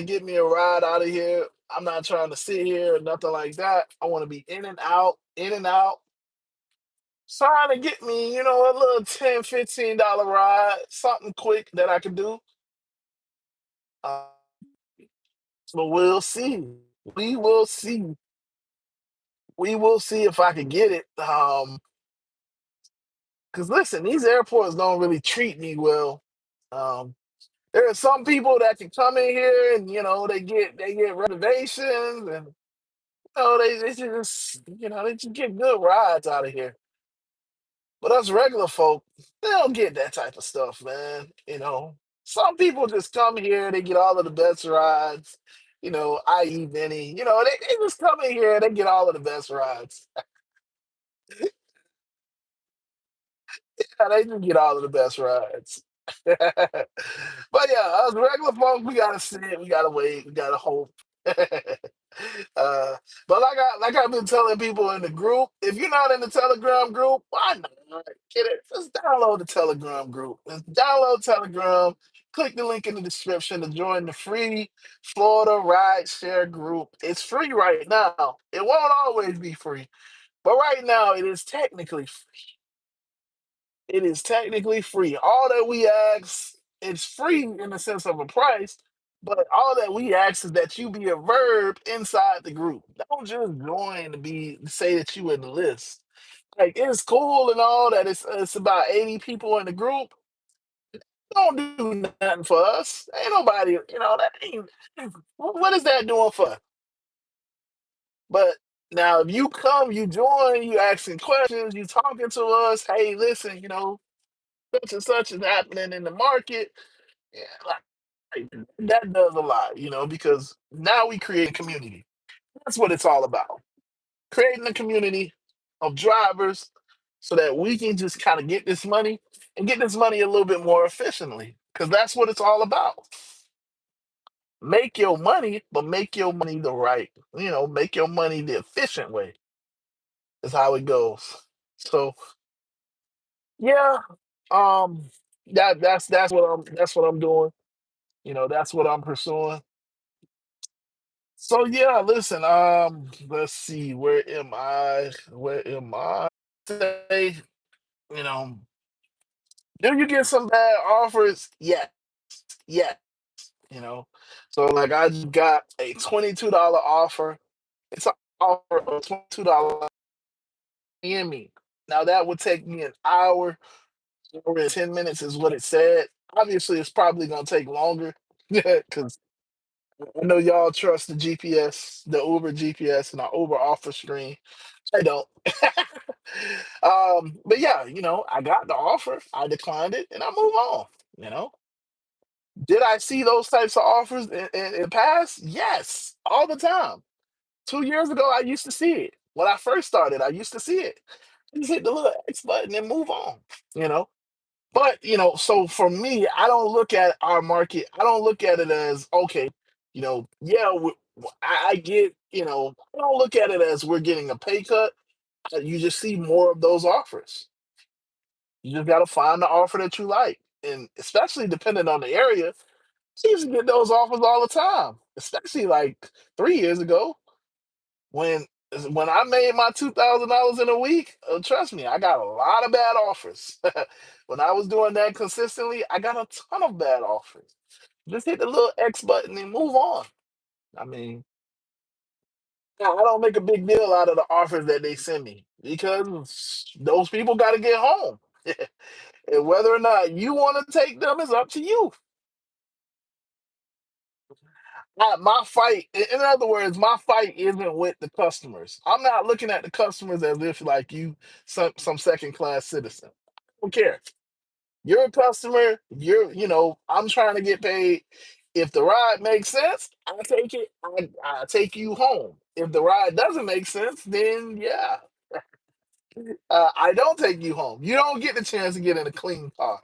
get me a ride out of here. I'm not trying to sit here or nothing like that. I want to be in and out, in and out. Trying to get me, a little $10, $15 ride, something quick that I can do. Uh, but we'll see. We will see. We will see if I can get it. Because listen, these airports don't really treat me well. Um, there are some people that can come in here and they get reservations and they just get good rides out of here. But us regular folk, they don't get that type of stuff, man. Some people just come here, they get all of the best rides. I.e. Vinny. They just come in here, they get all of the best rides. Yeah, they just get all of the best rides. But yeah, us regular folks, we gotta sit, we gotta wait, we gotta hope. But like I've been telling people in the group, if you're not in the Telegram group, why not? Get it? Just download the Telegram group. Just download Telegram. Click the link in the description to join the free Florida Ride Share group. It's free right now. It won't always be free, but right now it is technically free. All that we ask, it's free in the sense of a price, but all that we ask is that you be a verb inside the group. Don't just join to say that you in the list. Like it's cool and all that it's about 80 people in the group. Don't do nothing for us. Ain't nobody, that ain't what is that doing for? But now if you come, you join, you asking questions, you talking to us, hey, listen, such and such is happening in the market. Yeah, that does a lot, because now we create a community. That's what it's all about. Creating a community of drivers so that we can just kind of get this money and get this money a little bit more efficiently. Because that's what it's all about. Make your money, but make your money the right, make your money the efficient way is how it goes. So yeah, um that's what I'm doing. That's what I'm pursuing. So yeah, listen, let's see, where am I? Where am I? Say, you know, do you get some bad offers? Yeah, yeah, you know. So like I just got a $22 offer. It's an offer of $22 in me. Now that would take me an hour and 10 minutes is what it said. Obviously, it's probably gonna take longer because I know y'all trust the GPS, the Uber GPS, and our Uber offer screen. I don't. But yeah, I got the offer, I declined it, and I move on. You know, did I see those types of offers in the past? Yes, all the time. 2 years ago, I used to see it. When I first started, I used to see it. Just hit the little X button and move on. You know, but so for me, I don't look at our market. I don't look at it as okay. Yeah, I get. I don't look at it as we're getting a pay cut. You just see more of those offers. You just got to find the offer that you like. and especially depending on the area, I used to get those offers all the time. Especially like 3 years ago when when I made my $2,000 in a week. Trust me, I got a lot of bad offers. When I was doing that consistently, I got a ton of bad offers. Just hit the little X button and move on. I mean, I don't make a big deal out of the offers that they send me because those people got to get home. And whether or not you want to take them is up to you. My fight, in other words, my fight isn't with the customers. I'm not looking at the customers as if like you some second class citizen. I don't care. You're a customer. I'm trying to get paid. If the ride makes sense, I take it. I take you home. If the ride doesn't make sense, then yeah, I don't take you home. You don't get the chance to get in a clean car,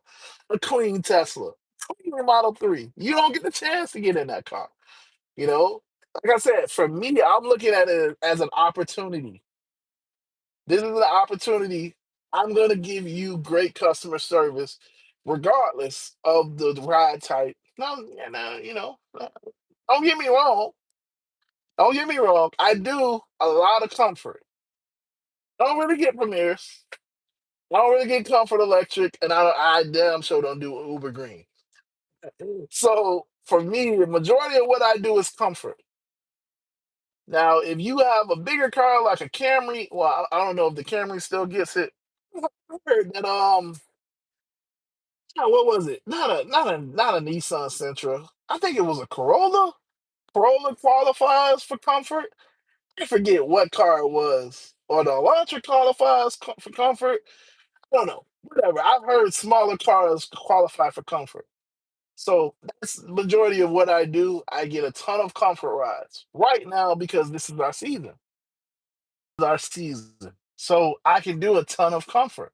a clean Tesla, clean Model 3. You don't get the chance to get in that car. You know, like I said, for me, I'm looking at it as an opportunity. This is an opportunity. I'm going to give you great customer service, regardless of the ride type. No, no, don't get me wrong. Don't get me wrong. I do a lot of comfort. I don't really get premieres. I don't really get comfort electric, and I damn sure don't do Uber Green. So for me, the majority of what I do is comfort. Now, if you have a bigger car like a Camry, well, I don't know if the Camry still gets it. I heard that what was it? Not a Nissan Sentra. I think it was a Corolla. Corolla qualifies for comfort. I forget what car it was, or the Elantra qualifies for comfort. I don't know. Whatever. I've heard smaller cars qualify for comfort. So that's the majority of what I do. I get a ton of comfort rides right now because this is our season. Our season. So I can do a ton of comfort.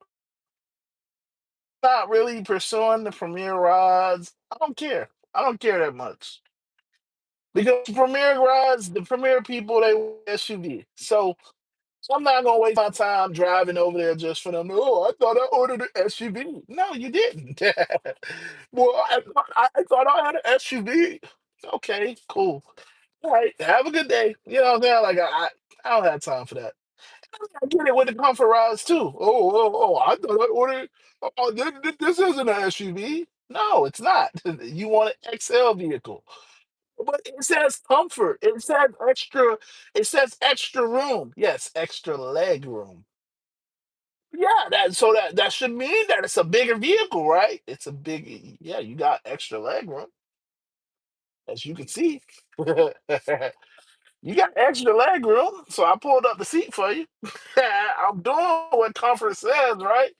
Not really pursuing the premier rides. I don't care. I don't care that much. Because premier rides, the premier people, they want SUV. So I'm not gonna waste my time driving over there just for them. Oh, I thought I ordered an SUV. No, you didn't. Well, I thought I had an SUV. Okay, cool. All right, have a good day. You know what I'm saying? Like I don't have time for that. I get it with the comfort rides too. I thought I ordered. Oh, this isn't an SUV. No, it's not. You want an XL vehicle, but it says comfort. It says extra. It says extra room. Yes, extra leg room. Yeah, that should mean that it's a bigger vehicle, right? It's a big. Yeah, you got extra leg room, as you can see. You got extra leg room, so I pulled up the seat for you. I'm doing what comfort says, right?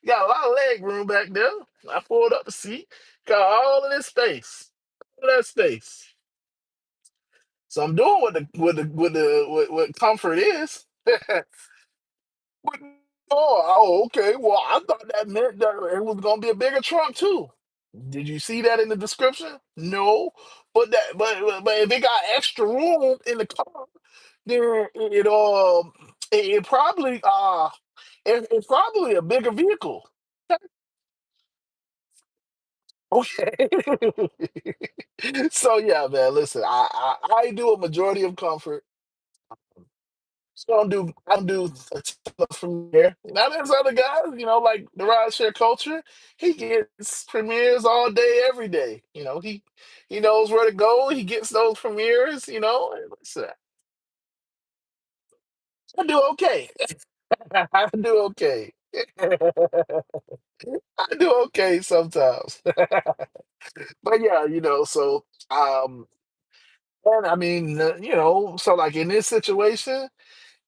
You got a lot of leg room back there. I pulled up the seat, got all of this space, all that space. So I'm doing what comfort is. But okay. Well, I thought that meant that it was gonna be a bigger trunk too. Did you see that in the description? No, but if it got extra room in the car, then it probably it's probably a bigger vehicle. Okay. So yeah, man. Listen, I do a majority of comfort. So I don't do a ton from there. Now there's other guys, like the rideshare culture. He gets premieres all day, every day. He knows where to go. He gets those premieres. And listen, I do okay. I do okay. I do okay sometimes. But yeah, and I mean, so like in this situation,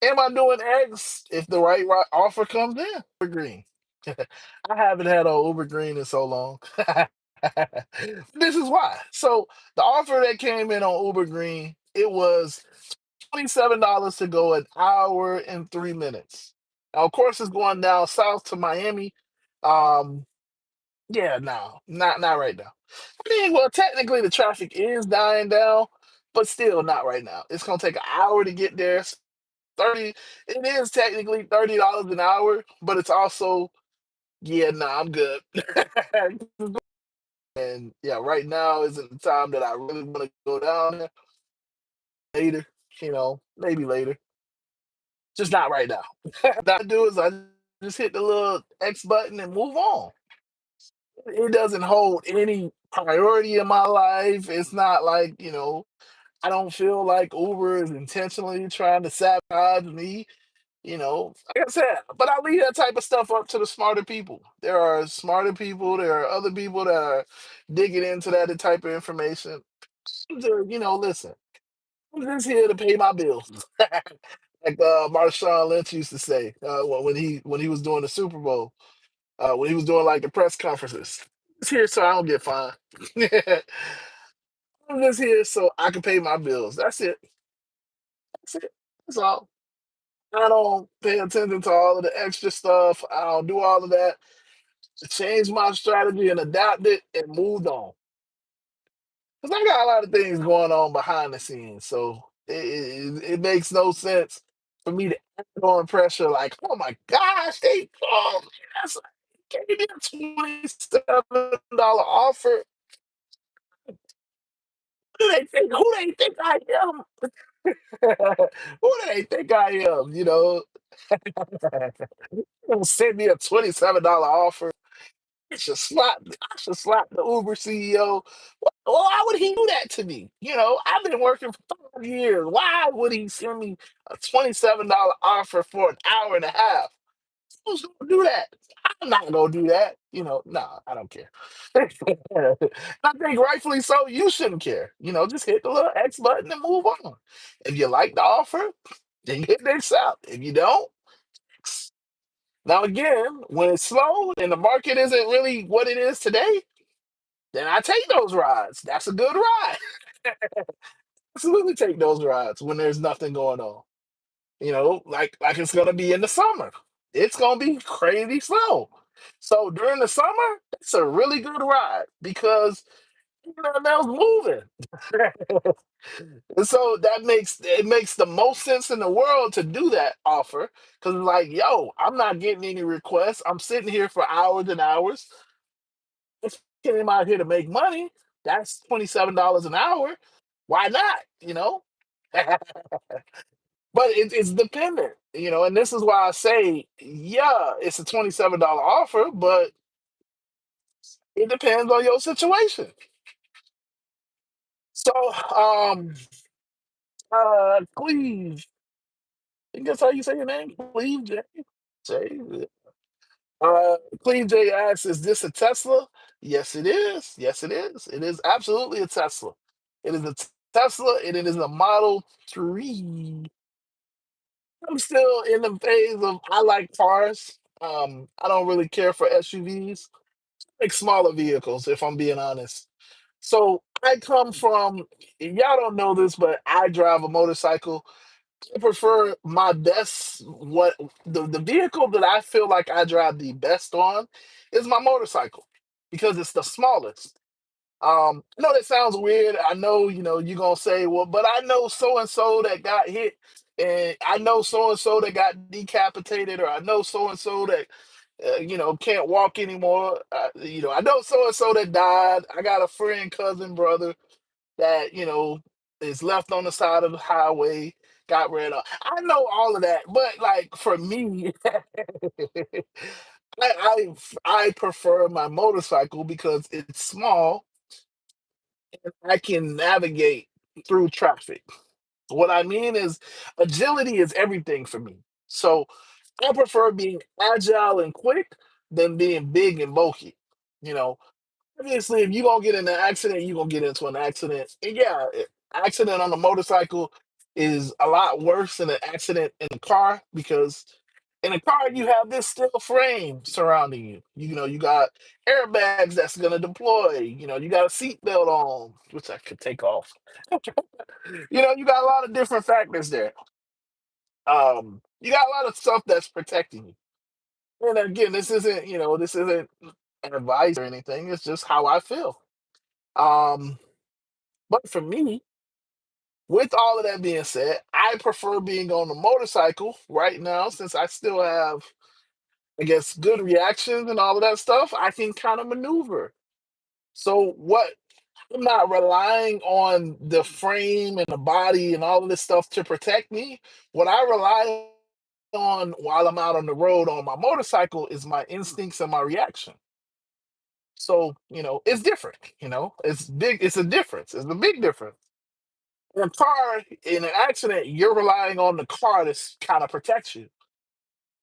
am I doing X if the right offer comes in? Uber Green. I haven't had an Uber Green in so long. This is why. So the offer that came in on Uber Green, it was $27 to go an hour and 3 minutes. Now, of course, it's going down south to Miami. Um, yeah, no, not right now. I mean, well, technically the traffic is dying down, but still not right now. It's gonna take an hour to get there. 30, it is technically $30 an hour, but it's also Yeah, no, I'm good. And yeah, right now isn't the time that I really want to go down there. Later, maybe later. Just not right now. What I do is I just hit the little X button and move on. It doesn't hold any priority in my life. It's not like, I don't feel like Uber is intentionally trying to sabotage me. Like I said, but I leave that type of stuff up to the smarter people. There are smarter people. There are other people that are digging into that type of information. Listen, I'm just here to pay my bills, like Marshawn Lynch used to say when he was doing the Super Bowl, when he was doing like the press conferences. I'm just here so I don't get fined. I'm just here so I can pay my bills. That's it. That's it. That's all. I don't pay attention to all of the extra stuff. I don't do all of that. Change my strategy and adapt it and moved on. Because I got a lot of things going on behind the scenes. So it makes no sense for me to act on pressure like, oh my gosh, they called me. That's gave me a $27 offer. Who they think I am? Who do they think I am? Don't send me a $27 offer. I should slap the Uber CEO. Why would he do that to me? I've been working for 5 years. Why would he send me a $27 offer for an hour and a half? Who's gonna do that? I'm not gonna do that. Nah, I don't care. I think rightfully so, you shouldn't care. Just hit the little X button and move on. If you like the offer, then you hit the accept. If you don't, now again, when it's slow and the market isn't really what it is today, then I take those rides. That's a good ride. Absolutely take those rides when there's nothing going on. Like it's gonna be in the summer. It's gonna be crazy slow. So during the summer, it's a really good ride because nothing else moving. And so it makes the most sense in the world to do that offer because like, yo, I'm not getting any requests. I'm sitting here for hours and hours. If I came out here to make money, that's $27 an hour. Why not? But it's dependent, and this is why I say, yeah, it's a $27 offer, but it depends on your situation. So, Cleve, I think that's how you say your name, Cleve J. J. Cleve J asks, "Is this a Tesla?" Yes, it is. Yes, it is. It is absolutely a Tesla. It is a Tesla, and it is a Model 3. I'm still in the phase of I like cars. I don't really care for SUVs, like smaller vehicles, if I'm being honest. So I come from, y'all don't know this, but I drive a motorcycle. I prefer my best, what the vehicle that I feel like I drive the best on is my motorcycle because it's the smallest. I know that sounds weird. I know, you're gonna say, well, but I know so and so that got hit, and I know so and so that got decapitated, or I know so and so that can't walk anymore. I know so and so that died. I got a friend, cousin, brother that is left on the side of the highway, got ran off. I know all of that, but like for me, I prefer my motorcycle because it's small. I can navigate through traffic. What I mean is, agility is everything for me. So I prefer being agile and quick than being big and bulky. You know, Obviously, if you're gonna get in an accident, you're gonna get into an accident. And yeah, accident on a motorcycle is a lot worse than an accident in a car because in a car you have this steel frame surrounding you. You got airbags that's gonna deploy. You got a seatbelt on, which I could take off. You got a lot of different factors there. You got a lot of stuff that's protecting you. And again, this isn't advice or anything. It's just how I feel. Um, but for me, with all of that being said, I prefer being on a motorcycle right now since I still have I guess, good reactions and all of that stuff, I can kind of maneuver. So what I'm not relying on the frame and the body and all of this stuff to protect me. What I rely on while I'm out on the road on my motorcycle is my instincts and my reaction. So, it's different, it's big, it's a difference, it's a big difference. In a car, in an accident, you're relying on the car to kind of protect you.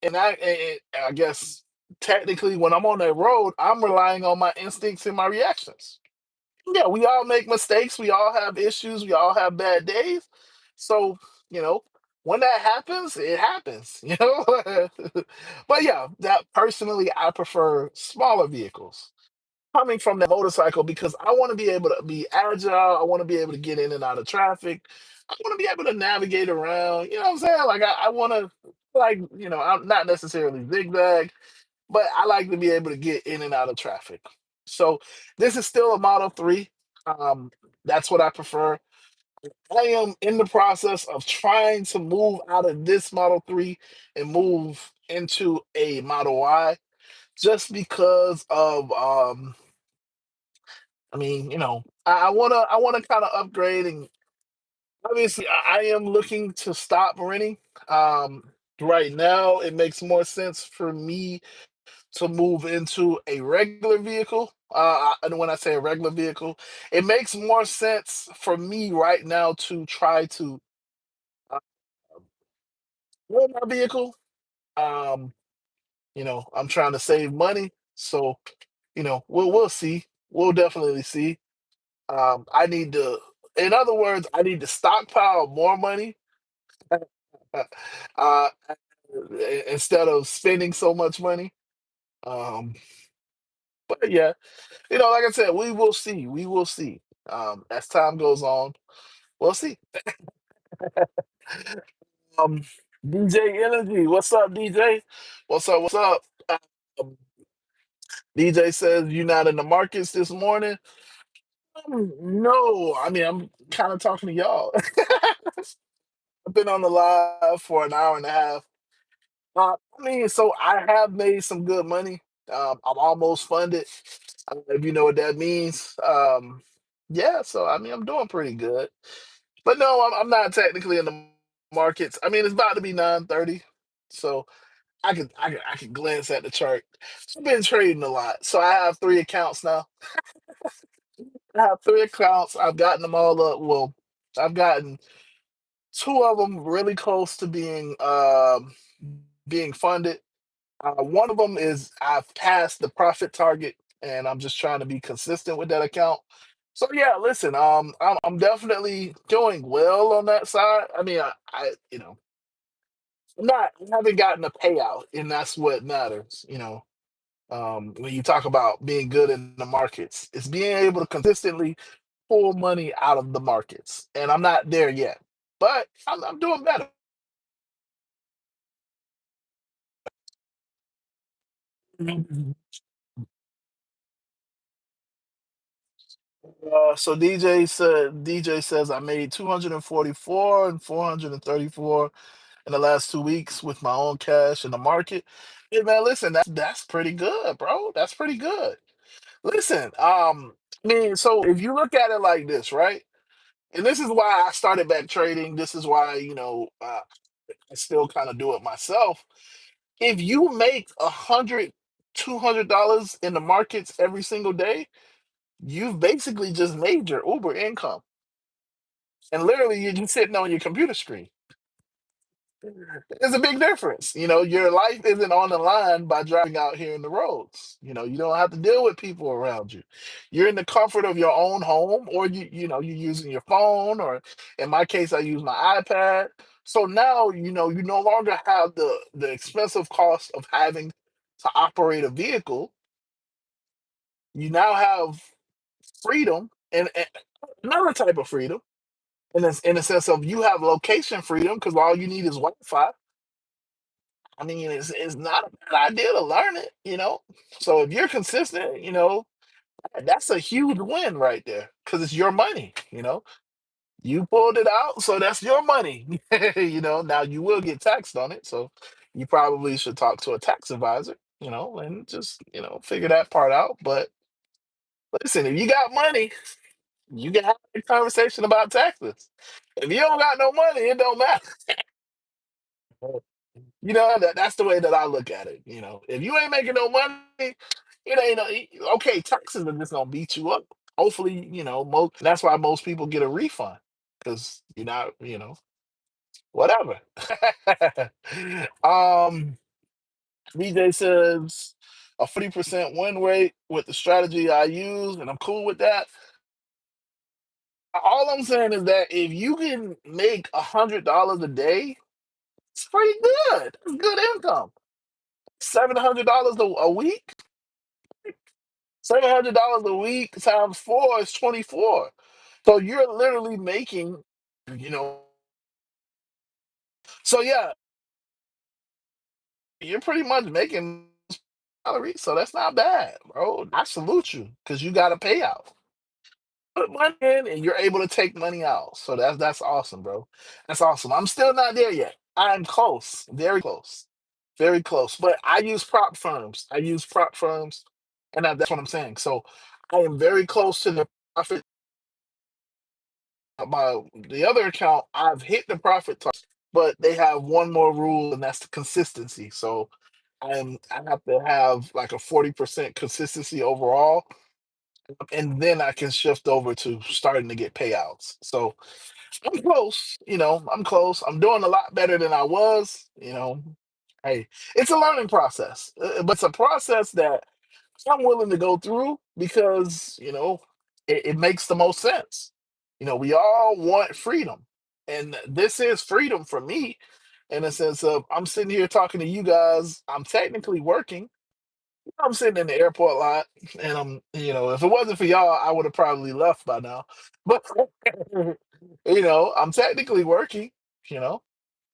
I guess technically when I'm on that road, I'm relying on my instincts and my reactions. Yeah, we all make mistakes. We all have issues. We all have bad days. So, you know, when that happens, it happens, but yeah, that personally, I prefer smaller vehicles coming from that motorcycle because I want to be able to be agile. I want to be able to get in and out of traffic. I want to be able to navigate around. You know what I'm saying? Like, I want to, like, I'm not necessarily zigzag, but I like to be able to get in and out of traffic. So this is still a Model 3. That's what I prefer. I am in the process of trying to move out of this Model 3 and move into a Model Y just because of I mean, I wanna kind of upgrade, and obviously I am looking to stop renting. Um right now it makes more sense for me to move into a regular vehicle. And when I say a regular vehicle, it makes more sense for me right now to try to uh, rent my vehicle. Um, I'm trying to save money, so we'll see. We'll definitely see. I need to, in other words, I need to stockpile more money uh, instead of spending so much money. Um, but yeah, like I said, we will see. We will see. As time goes on, we'll see. Um, DJ Energy, what's up, DJ? What's up? What's up? Um, DJ says you're not in the markets this morning. No, I mean I'm kind of talking to y'all. I've been on the live for an hour and a half. I mean, so I have made some good money. I'm almost funded. If you know what that means. Yeah, so I mean, I'm doing pretty good. But no, I'm not technically in the markets. I mean, it's about to be 9:30, so I could glance at the chart. I've been trading a lot, so I have three accounts now. I have three accounts. I've gotten them all up. Well, I've gotten two of them really close to being funded. One of them is I've passed the profit target, and I'm just trying to be consistent with that account. So yeah, listen, I'm definitely doing well on that side. I mean, I haven't gotten a payout, and that's what matters. When you talk about being good in the markets, it's being able to consistently pull money out of the markets, and I'm not there yet, but I'm doing better. So DJ says I made 244 and 434 in the last 2 weeks with my own cash in the market. Hey man, listen, that's pretty good, bro. That's pretty good. Listen, I mean, so if you look at it like this, right? And this is why I started back trading. This is why, I still kind of do it myself. If you make $100, $200 in the markets every single day, you've basically just made your Uber income. And literally, you're just sitting on your computer screen. There's a big difference. Your life isn't on the line by driving out here in the roads. You don't have to deal with people around you. You're in the comfort of your own home, or you're using your phone, or in my case, I use my iPad. So now, you no longer have the expensive cost of having to operate a vehicle. You now have freedom and another type of freedom in a sense of you have location freedom because all you need is Wi-Fi. I mean, it's not a bad idea to learn it. So if you're consistent, that's a huge win right there because it's your money. You pulled it out, so that's your money. Now you will get taxed on it, so you probably should talk to a tax advisor, and just, figure that part out. But listen, if you got money, you can have a conversation about taxes. If you don't got no money, it don't matter. That's the way that I look at it. If you ain't making no money, it ain't okay. Taxes are just gonna beat you up. Hopefully, that's why most people get a refund because you're not, whatever. um, BJ says a 40% win rate with the strategy I use, and I'm cool with that. All I'm saying is that if you can make $100 a day, it's pretty good. It's good income. $700 a week. $700 a week times four is 24. So you're literally making, you know. So yeah, you're pretty much making salary. So that's not bad, bro. I salute you because you got a payout. Put money in and you're able to take money out. So that's awesome, bro. That's awesome. I'm still not there yet. I'm close, very close, very close. But I use prop firms. I use prop firms, and that's what I'm saying. So I am very close to the profit. My the other account, I've hit the profit target, but they have one more rule, and that's the consistency. So I have to have like a 40% consistency overall, and then I can shift over to starting to get payouts. So I'm close, I'm close. I'm doing a lot better than I was. Hey, it's a learning process, but it's a process that I'm willing to go through because, it makes the most sense. We all want freedom, and this is freedom for me in a sense of I'm sitting here talking to you guys. I'm technically working. I'm sitting in the airport lot, and if it wasn't for y'all, I would have probably left by now. But I'm technically working. You know,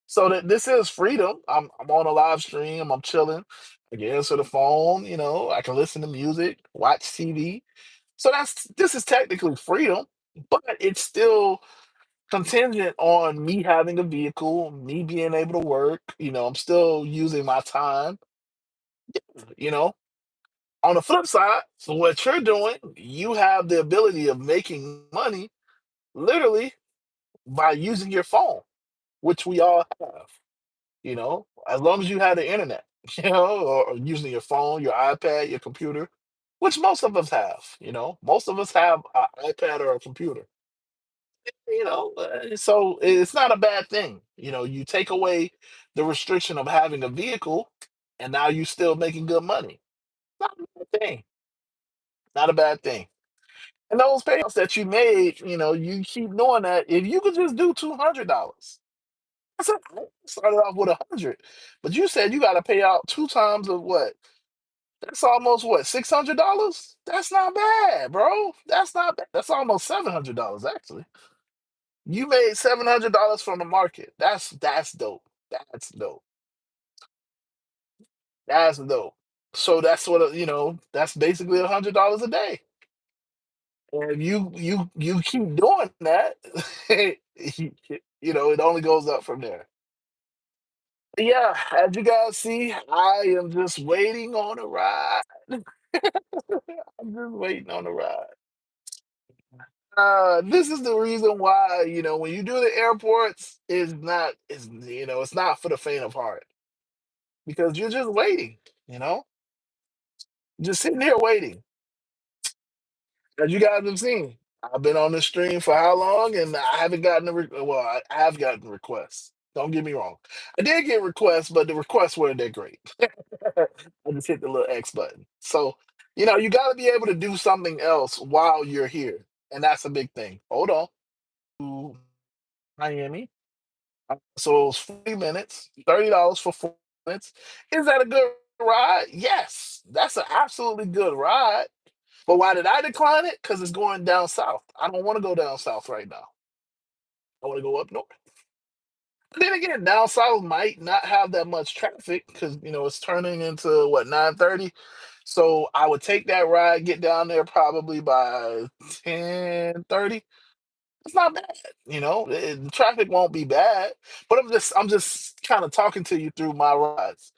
so that this is freedom. I'm on a live stream. I'm chilling. I can answer the phone. I can listen to music, watch TV. So this is technically freedom, but it's still contingent on me having a vehicle, me being able to work. I'm still using my time. You know, on the flip side, so what you're doing, you have the ability of making money literally by using your phone, which we all have. As long as you have the internet, or using your phone, your iPad, your computer, which most of us have. Most of us have an iPad or a computer. So it's not a bad thing. You take away the restriction of having a vehicle, and now you still making good money. Not a bad thing. Not a bad thing. And those payouts that you made, you keep doing that. If you could just do $200, that's it. Started off with 100, but you said you got to pay out two times of what? That's almost what, $600? That's not bad, bro. That's not bad. That's almost $700 actually. You made $700 from the market. That's dope. That's dope. That's dope. So that's what that's basically $100 a day. And you keep doing that, it only goes up from there. Yeah, as you guys see, I am just waiting on a ride. I'm just waiting on a ride. This is the reason why, when you do the airports, it's not for the faint of heart because you're just waiting, you know, just sitting here waiting. As you guys have seen, I've been on this stream for how long, and I haven't gotten well, I have gotten requests. Don't get me wrong. I did get requests, but the requests weren't that great. I just hit the little X button. So, you got to be able to do something else while you're here. And that's a big thing. Hold on. To Miami. So it was 40 minutes, $30 for 4 minutes. Is that a good ride? Yes. That's an absolutely good ride. But why did I decline it? Because it's going down south. I don't want to go down south right now. I want to go up north. But then again, down south might not have that much traffic because it's turning into what, 9:30. So I would take that ride, get down there probably by 10:30. It's not bad. The traffic won't be bad. But I'm just kind of talking to you through my rides.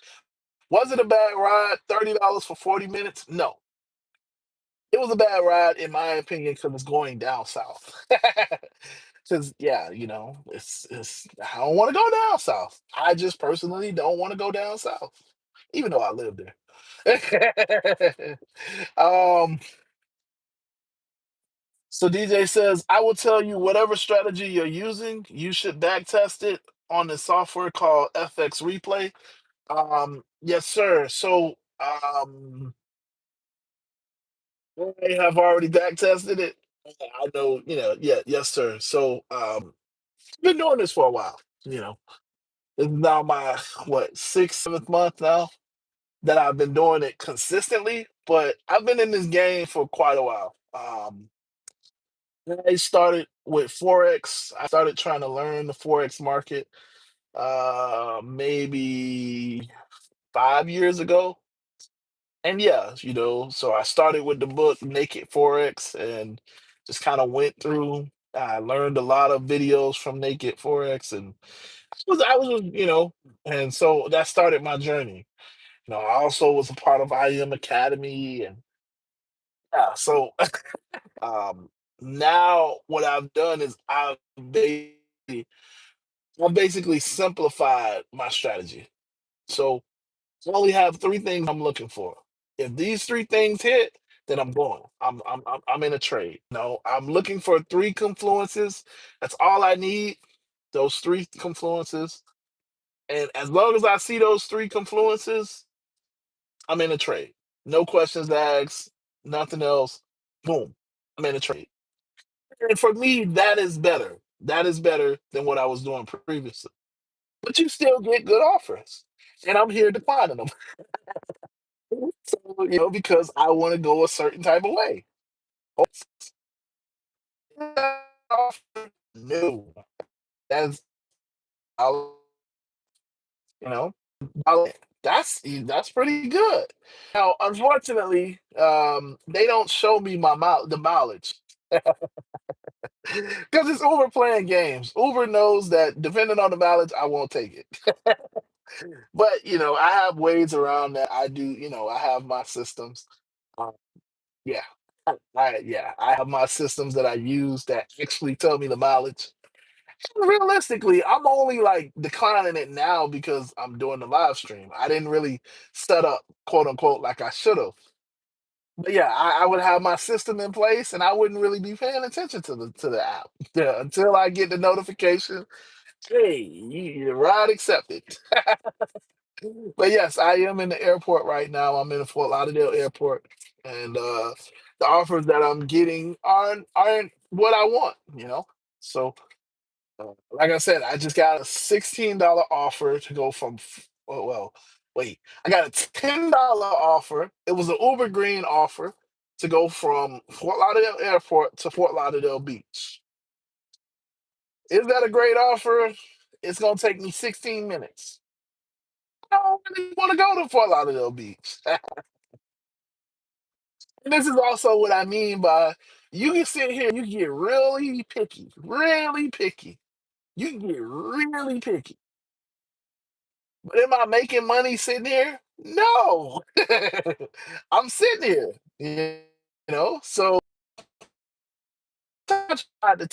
Was it a bad ride? $30 for 40 minutes? No, it was a bad ride in my opinion because it's going down south. Because yeah, it's I don't want to go down south. I just personally don't want to go down south, even though I live there. um, so DJ says, I will tell you whatever strategy you're using, you should back test it on the software called FX Replay. Yes, sir. So I have already back tested it. I know, yeah, yes, sir. So I've been doing this for a while, you know. It's now my what, sixth, seventh month now that I've been doing it consistently, but I've been in this game for quite a while. I started with Forex. I started trying to learn the Forex market maybe 5 years ago. And yeah, so I started with the book Naked Forex and just kind of went through. I learned a lot of videos from Naked Forex, and and so that started my journey. I also was a part of IM Academy, and yeah, so um, now what I've done is I've basically simplified my strategy. So I only have three things I'm looking for. If these three things hit, then I'm going. I'm in a trade. No, I'm looking for three confluences. That's all I need. Those three confluences, and as long as I see those three confluences, I'm in a trade. No questions asked. Nothing else. Boom. I'm in a trade. And for me, that is better. That is better than what I was doing previously. But you still get good offers, and I'm here declining them. So, because I want to go a certain type of way. Oh, no, that's you know, that's pretty good. Now, unfortunately, they don't show me the mileage because it's Uber playing games. Uber knows that depending on the mileage, I won't take it. But I have ways around that. I do. I have my systems. Um, yeah, I have my systems that I use that actually tell me the mileage. Realistically, I'm only like declining it now because I'm doing the live stream. I didn't really set up quote unquote like I should have. But yeah, I would have my system in place and I wouldn't really be paying attention to the app yeah, until I get the notification. Hey, your ride accepted. But yes, I am in the airport right now. I'm in the Fort Lauderdale airport, and the offers that I'm getting aren't what I want. So, like I said, I just got a $16 offer to go from. Oh, well, wait, I got a $10 offer. It was an Uber Green offer to go from Fort Lauderdale Airport to Fort Lauderdale Beach. Is that a great offer? It's gonna take me 16 minutes. I don't really want to go to Fort Lauderdale Beach. And this is also what I mean by you can sit here and you can get really picky, really picky. You can get really picky. But am I making money sitting here? No. I'm sitting here. So I tried to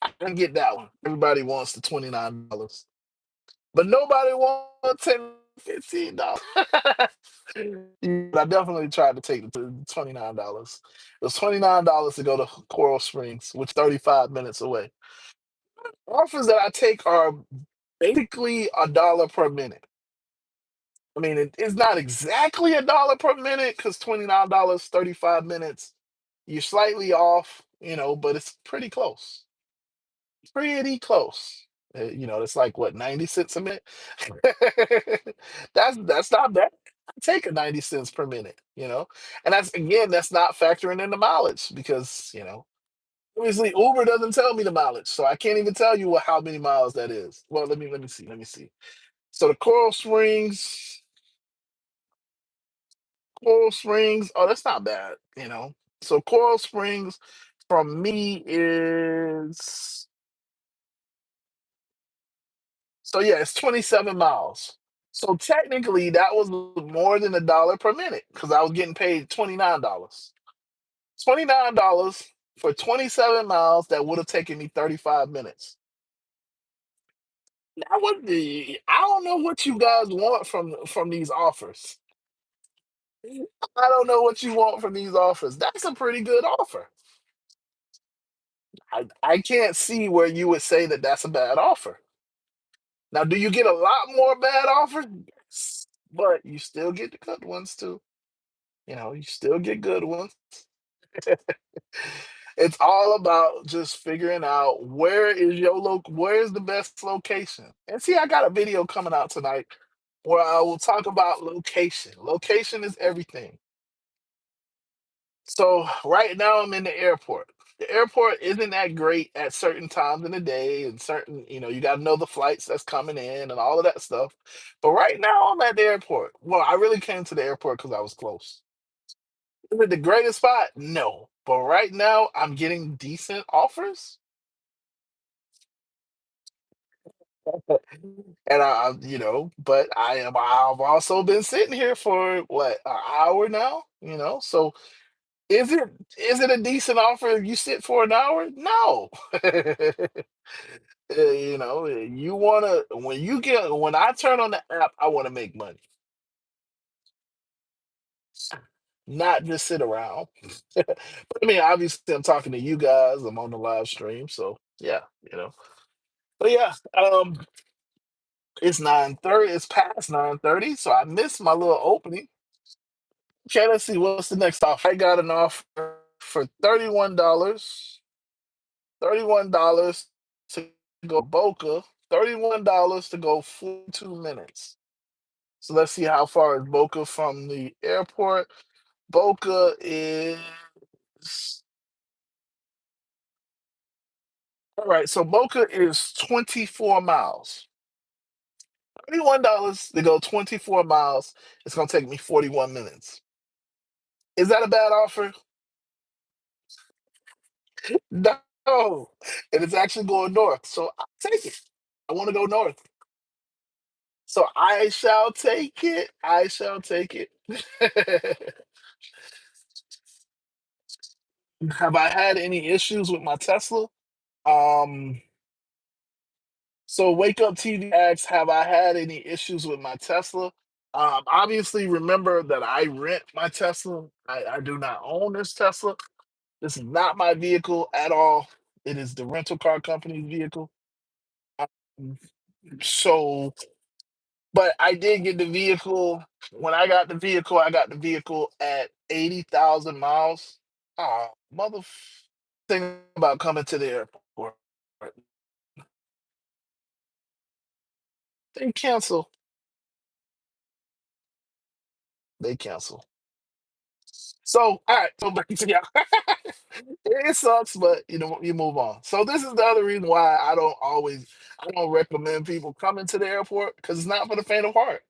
I didn't get that one. Everybody wants the $29. But nobody wants $10, $15. I definitely tried to take the $29. It was $29 to go to Coral Springs, which 35 minutes away. Offers that I take are basically a dollar per minute. I mean, it's not exactly a dollar per minute because $29, 35 minutes. You're slightly off, but it's pretty close. Pretty close. It's like what, 90 cents a minute? That's not bad. I take a 90 cents per minute. And that's not factoring in the mileage because, obviously Uber doesn't tell me the mileage, so I can't even tell you how many miles that is. Well, let me see. Let me see. So the Coral Springs, oh, that's not bad. So Coral Springs from me is so yeah, it's 27 miles. So technically, that was more than $1 per minute because I was getting paid $29. $29 for 27 miles that would have taken me 35 minutes. That would be, I don't know what you guys want from these offers. I don't know what you want from these offers. That's a pretty good offer. I can't see where you would say that that's a bad offer. Now, do you get a lot more bad offers? Yes, but you still get the good ones too. You still get good ones. It's all about just figuring out where's the best location. And see, I got a video coming out tonight where I will talk about location. Location is everything. So right now I'm in the airport. The airport isn't that great at certain times in the day and certain, you got to know the flights that's coming in and all of that stuff. But right now I'm at the airport. Well, I really came to the airport because I was close. Is it the greatest spot? No. But right now I'm getting decent offers. And but I've also been sitting here for what, an hour now, so is it a decent offer if you sit for an hour? No. You wanna when I turn on the app, I want to make money, not just sit around. But I mean, obviously, I'm talking to you guys. I'm on the live stream, so yeah, you know. But yeah, it's 9:30. It's past 9:30, so I missed my little opening. Okay, let's see what's the next offer. I got an offer for $31. $31 to go Boca. $31 to go 42 minutes. So let's see how far is Boca from the airport. Boca is all right. So Boca is 24 miles. $31 to go 24 miles. It's gonna take me 41 minutes. Is that a bad offer? No. And it's actually going north. So I'll take it. I want to go north. So I shall take it. I shall take it. Have I had any issues with my Tesla? Um, so Wake Up TV asks, have I had any issues with my Tesla? Obviously, remember that I rent my Tesla. I do not own this Tesla. This is not my vehicle at all. It is the rental car company's vehicle. Um, so, but I did get the vehicle. When I got the vehicle, I got the vehicle at 80,000 miles. Oh, mother. Thing about coming to the airport. They cancel. They cancel. So, all right. So back to y'all. It sucks, but you move on. So this is the other reason why I don't recommend people coming to the airport because it's not for the faint of heart.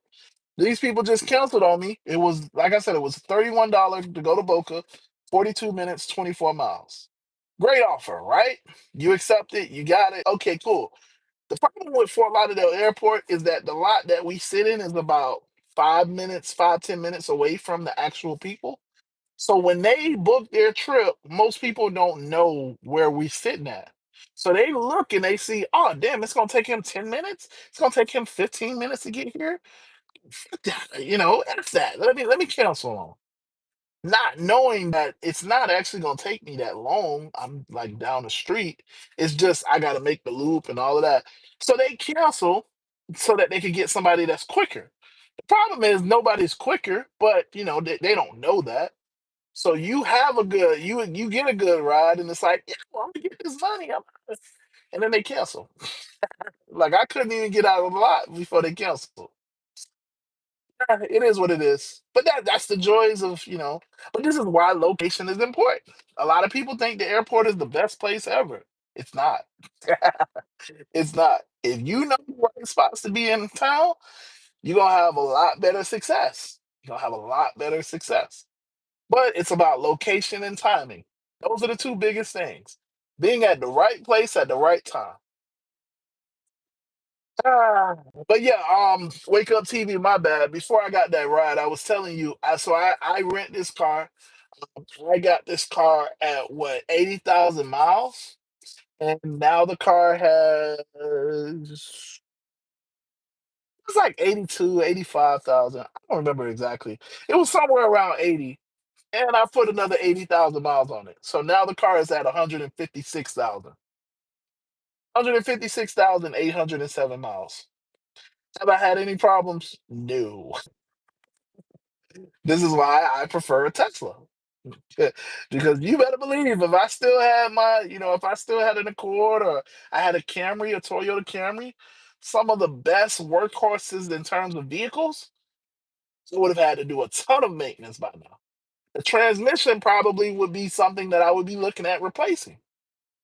These people just canceled on me. It was like I said, it was $31 to go to Boca, 42 minutes, 24 miles. Great offer, right? You accept it, you got it. Okay, cool. The problem with Fort Lauderdale Airport is that the lot that we sit in is about 5 minutes, 5, 10 minutes away from the actual people. So when they book their trip, most people don't know where we sitting at. So they look and they see, oh damn, it's gonna take him 10 minutes. It's gonna take him 15 minutes to get here. Fuck that, F that. Let me cancel on. Not knowing that it's not actually gonna take me that long. I'm like down the street. It's just I gotta make the loop and all of that. So they cancel so that they can get somebody that's quicker. The problem is nobody's quicker, but they don't know that. So you get a good ride, and it's like, yeah, well, I'm gonna get this money, and then they cancel. Like I couldn't even get out of the lot before they canceled. It is what it is. But that's the joys of. But this is why location is important. A lot of people think the airport is the best place ever. It's not. It's not. If you know the right spots to be in town, you're gonna have a lot better success. You're gonna have a lot better success. But it's about location and timing. Those are the two biggest things. Being at the right place at the right time. Ah, but yeah, Wake Up TV, my bad. Before I got that ride, I was telling you, I rent this car. I got this car at what, 80,000 miles? And now the car has, it's like 82, 85,000. I don't remember exactly. It was somewhere around 80. And I put another 80,000 miles on it. So now the car is at 156,000. 156,807 miles. Have I had any problems? No. This is why I prefer a Tesla. Because you better believe if I still had if I still had an Accord or I had a Camry, a Toyota Camry, some of the best workhorses in terms of vehicles, I would have had to do a ton of maintenance by now. The transmission probably would be something that I would be looking at replacing.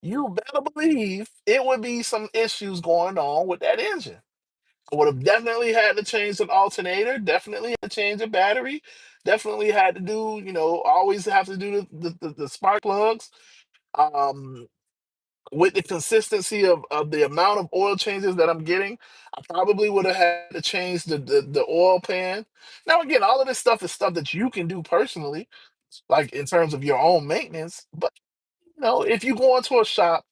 You better believe it would be some issues going on with that engine. I would have definitely had to change an alternator, definitely had to change a battery, definitely had to do, always have to do the spark plugs. Um, with the consistency of the amount of oil changes that I'm getting, I probably would have had to change the oil pan. Now, again, all of this stuff is stuff that you can do personally, like in terms of your own maintenance. But if you go into a shop,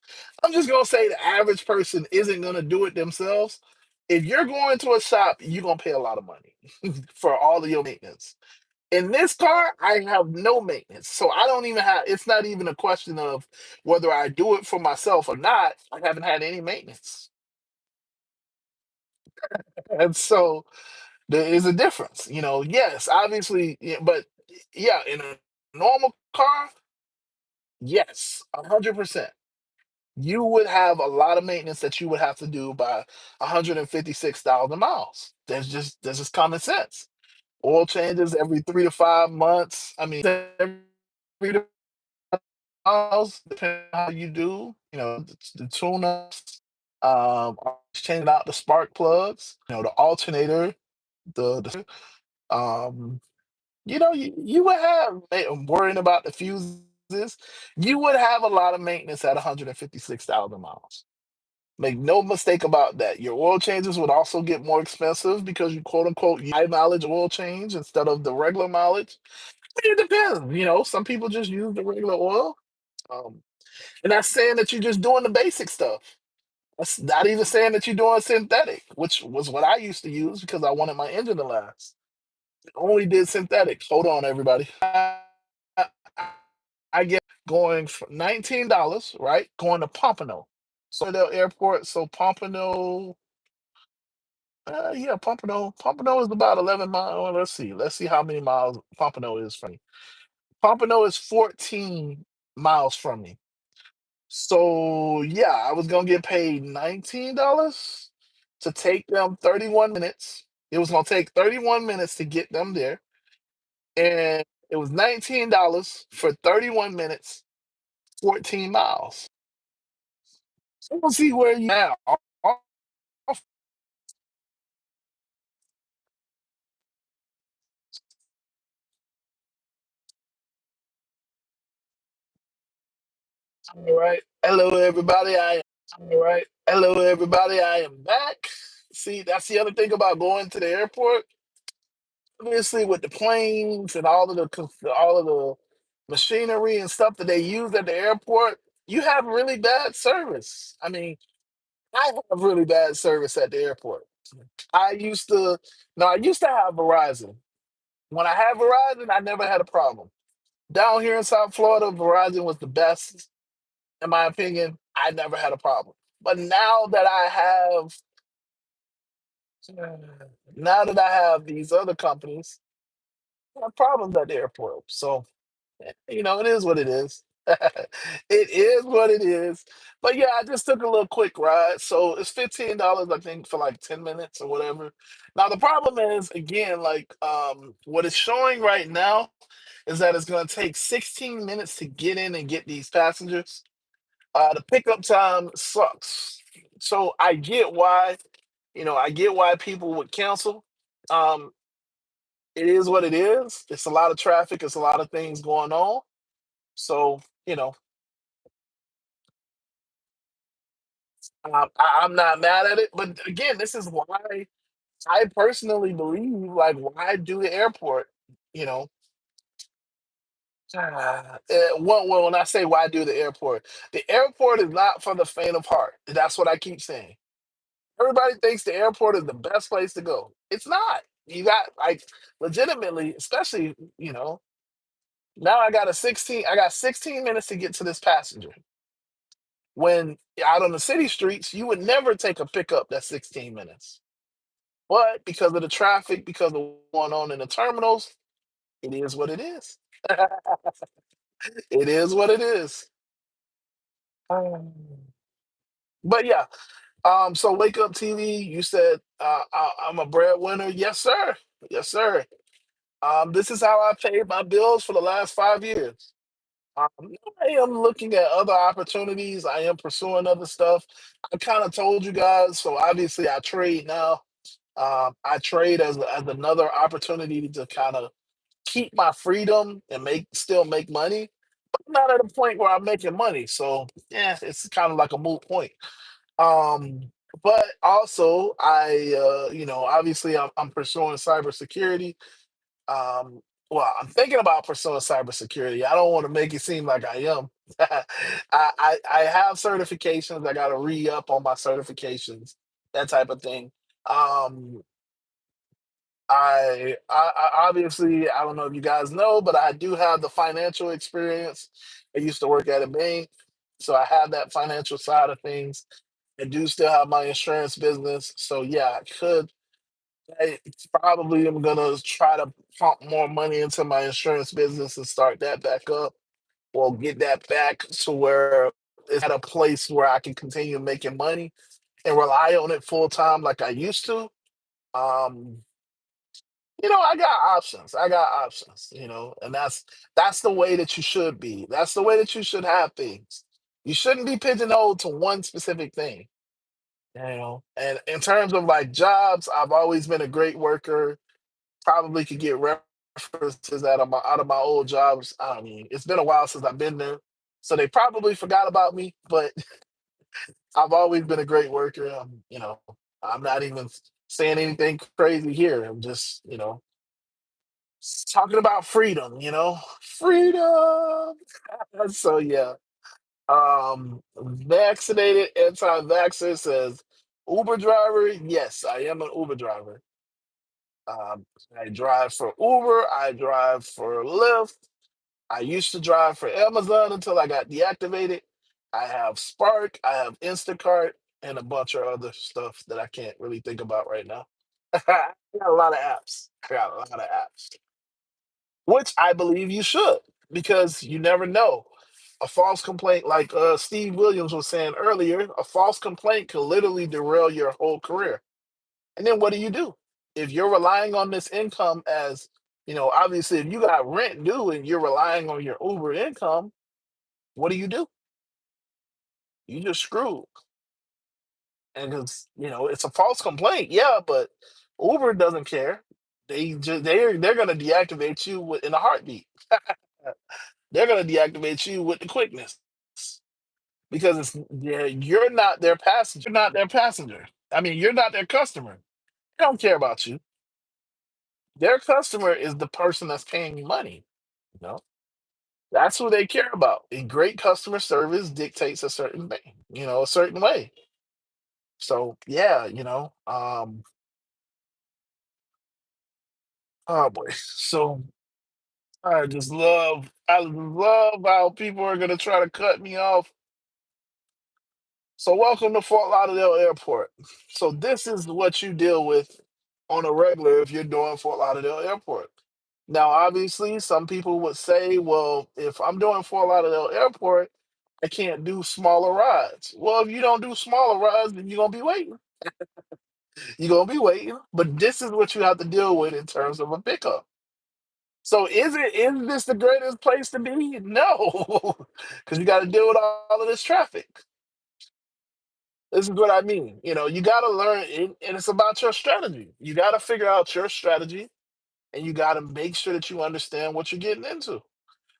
I'm just gonna say the average person isn't gonna do it themselves. If you're going to a shop, you're gonna pay a lot of money for all of your maintenance. In this car, I have no maintenance. So I don't even have, it's not even a question of whether I do it for myself or not. I haven't had any maintenance. And so there is a difference. Yes, obviously, yeah, but yeah, in a normal car, yes, 100%. You would have a lot of maintenance that you would have to do by 156,000 miles. That's just common sense. Oil changes every 3 to 5 months. I mean, every 3 to 5 miles, depending on how you do. The tune-ups, changing out the spark plugs. The alternator, the um, you would have worrying about the fuses. You would have a lot of maintenance at 156,000 miles. Make no mistake about that. Your oil changes would also get more expensive because you quote unquote high mileage oil change instead of the regular mileage. It depends. Some people just use the regular oil. Um, and that's saying that you're just doing the basic stuff. That's not even saying that you're doing synthetic, which was what I used to use because I wanted my engine to last. Only did synthetic. Hold on, everybody. I get going for $19, right? Going to Pompano. So the airport, so Pompano, yeah, Pompano. Pompano is about 11 miles. Well, let's see. Let's see how many miles Pompano is from me. Pompano is 14 miles from me. So yeah, I was gonna get paid $19 to take them 31 minutes. It was gonna take 31 minutes to get them there. And it was $19 for 31 minutes, 14 miles. So we'll see where you at. All right. Hello, everybody. All right. Hello, everybody. I am back. See, that's the other thing about going to the airport. Obviously, with the planes and all of the machinery and stuff that they use at the airport, you have really bad service. I mean, I have really bad service at the airport. I used to, no, I used to have Verizon. When I had Verizon, I never had a problem. Down here in South Florida, Verizon was the best, in my opinion. I never had a problem. But now that I have these other companies, I have problems at the airport. So, it is what it is. It is what it is. But yeah, I just took a little quick ride. So it's $15, I think, for like 10 minutes or whatever. Now the problem is, again, like what it's showing right now is that it's gonna take 16 minutes to get in and get these passengers. The pickup time sucks. So I get why people would cancel. Um, it is what it is. It's a lot of traffic. It's a lot of things going on. So, you know, I'm not mad at it. But again, this is why I personally believe, like, why do the airport? You know, when I say why do the airport is not for the faint of heart. That's what I keep saying. Everybody thinks the airport is the best place to go. It's not. You got like legitimately, especially now I got 16 minutes to get to this passenger. When out on the city streets, you would never take a pickup that's 16 minutes. But because of the traffic, because of what's going on in the terminals, it is what it is. It is what it is. Um, But yeah, so Wake Up TV, you said I'm a breadwinner. Yes, sir. Yes, sir. This is how I paid my bills for the last 5 years. Um, I am looking at other opportunities. I am pursuing other stuff. I kind of told you guys, so obviously I trade now. I trade as another opportunity to kind of keep my freedom and still make money. But I'm not at a point where I'm making money, so yeah, it's kind of like a moot point. Um, but also obviously I'm pursuing cybersecurity. Well, I'm thinking about pursuing cybersecurity. I don't want to make it seem like I am. I have certifications. I got to re up on my certifications, that type of thing. Um, I obviously I don't know if you guys know, but I do have the financial experience. I used to work at a bank, so I have that financial side of things. I do still have my insurance business, so yeah, I probably am gonna try to pump more money into my insurance business and start that back up, or get that back to where it's at a place where I can continue making money and rely on it full time like I used to. Um, I got options. I got options, and that's the way that you should be. That's the way that you should have things. You shouldn't be pigeonholed to one specific thing. And in terms of like jobs, I've always been a great worker. Probably could get references out of my old jobs. I mean, it's been a while since I've been there, so they probably forgot about me. But I've always been a great worker. I'm not even saying anything crazy here. I'm just talking about freedom. Freedom. So yeah. Vaccinated anti-vaxxer says Uber driver. Yes, I am an Uber driver. I drive for Uber. I drive for Lyft. I used to drive for Amazon until I got deactivated. I have Spark. I have Instacart and a bunch of other stuff that I can't really think about right now. I got a lot of apps. I got a lot of apps, which I believe you should because you never know. A false complaint, like Steve Williams was saying earlier, a false complaint could literally derail your whole career. And then what do you do? If you're relying on this income as, obviously, if you got rent due and you're relying on your Uber income, what do? You just screwed. And because, it's a false complaint, yeah, but Uber doesn't care. They're gonna deactivate you in a heartbeat. They're gonna deactivate you with the quickness because you're not their passenger. You're not their passenger. I mean, you're not their customer. They don't care about you. Their customer is the person that's paying you money. You know, that's who they care about. And great customer service dictates a certain thing, a certain way. So yeah, oh boy. So I love how people are gonna try to cut me off. So welcome to Fort Lauderdale Airport. So this is what you deal with on a regular if you're doing Fort Lauderdale Airport. Now, obviously, some people would say, well, if I'm doing Fort Lauderdale Airport, I can't do smaller rides. Well, if you don't do smaller rides, then you're gonna be waiting. You're gonna be waiting. But this is what you have to deal with in terms of a pickup. So is this the greatest place to be? No. Because you gotta deal with all of this traffic. This is what I mean. You gotta learn and it's about your strategy. You gotta figure out your strategy and you gotta make sure that you understand what you're getting into.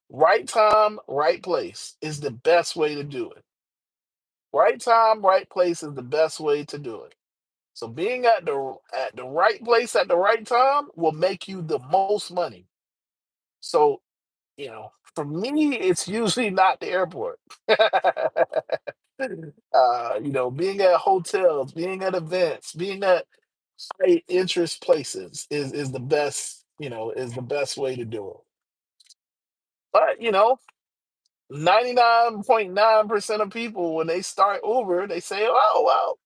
Right time, right place is the best way to do it. Right time, right place is the best way to do it. So being at the right place at the right time will make you the most money. So, for me, it's usually not the airport. Being at hotels, being at events, being at high interest places is the best, is the best way to do it. But 99.9% of people when they start Uber, they say, "Oh well,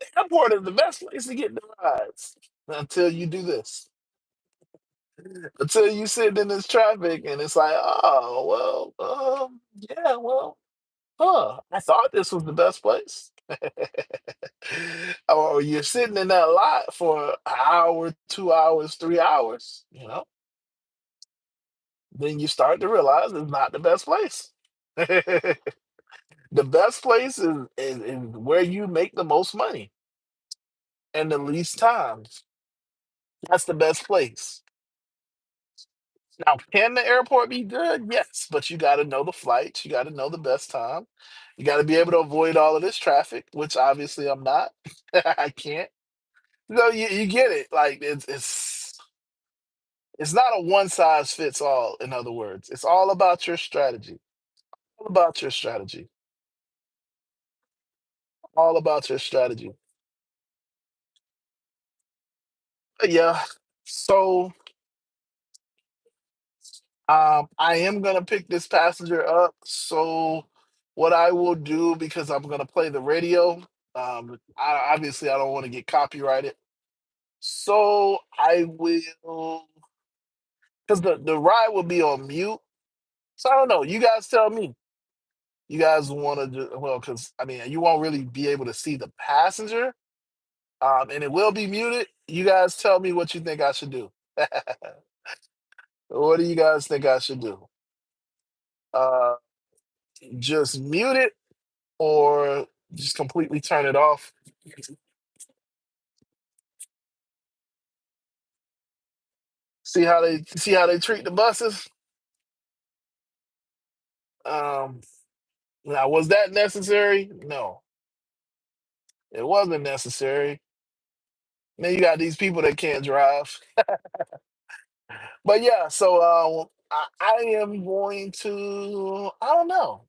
the airport is the best place to get the rides." Until you do this. Until you sitting in this traffic and it's like, oh well, yeah, well, I thought this was the best place. Or you're sitting in that lot for an hour, 2 hours, 3 hours, then you start to realize it's not the best place. The best place is where you make the most money and the least times. That's the best place. Now, can the airport be good? Yes, but you got to know the flights. You got to know the best time. You got to be able to avoid all of this traffic, which obviously I'm not. I can't. No, you get it. Like it's not a one size fits all. In other words, it's all about your strategy. All about your strategy. All about your strategy. But yeah. So I am gonna pick this passenger up. So what I will do, because I'm gonna play the radio. Obviously I don't want to get copyrighted. So I will, because the ride will be on mute. So I don't know. You guys tell me. You guys want to do well, because I mean you won't really be able to see the passenger, and it will be muted. You guys tell me what you think I should do. What do you guys think I should do? Uh, just mute it or just completely turn it off? See how they treat the buses. Um, Now was that necessary? No, it wasn't necessary. Then you got these people that can't drive. But yeah, so I am going to. I don't know.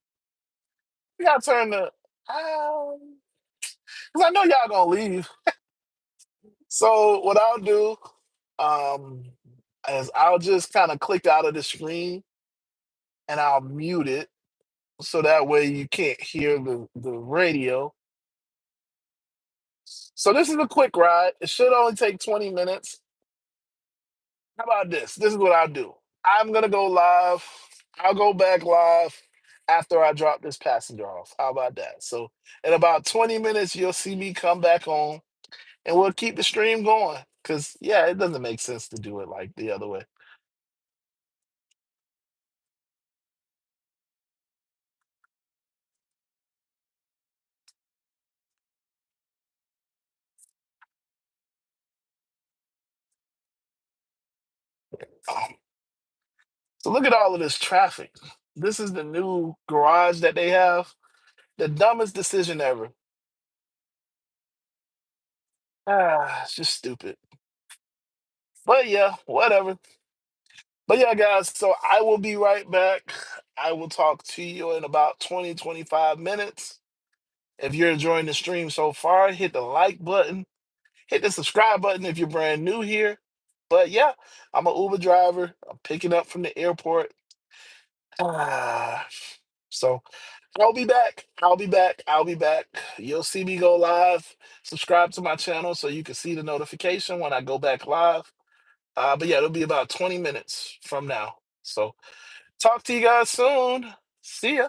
We gotta turn the. Because I know y'all gonna leave. So what I'll do, um, is I'll just kind of click out of the screen and I'll mute it so that way you can't hear the radio. So this is a quick ride. It should only take 20 minutes. How about this? This is what I'll do. I'm gonna go live. I'll go back live after I drop this passenger off. How about that? So in about 20 minutes, you'll see me come back on and we'll keep the stream going. Cause yeah, it doesn't make sense to do it like the other way. Um, so look at all of this traffic. This is the new garage that they have. The dumbest decision ever. It's just stupid. But yeah, whatever. But yeah, guys, so I will be right back. I will talk to you in about 20-25 minutes. If you're enjoying the stream so far, hit the like button, hit the subscribe button if you're brand new here. But yeah, I'm an Uber driver. I'm picking up from the airport. Ah, so I'll be back. I'll be back. I'll be back. You'll see me go live. Subscribe to my channel so you can see the notification when I go back live. But yeah, it'll be about 20 minutes from now. So talk to you guys soon. See ya.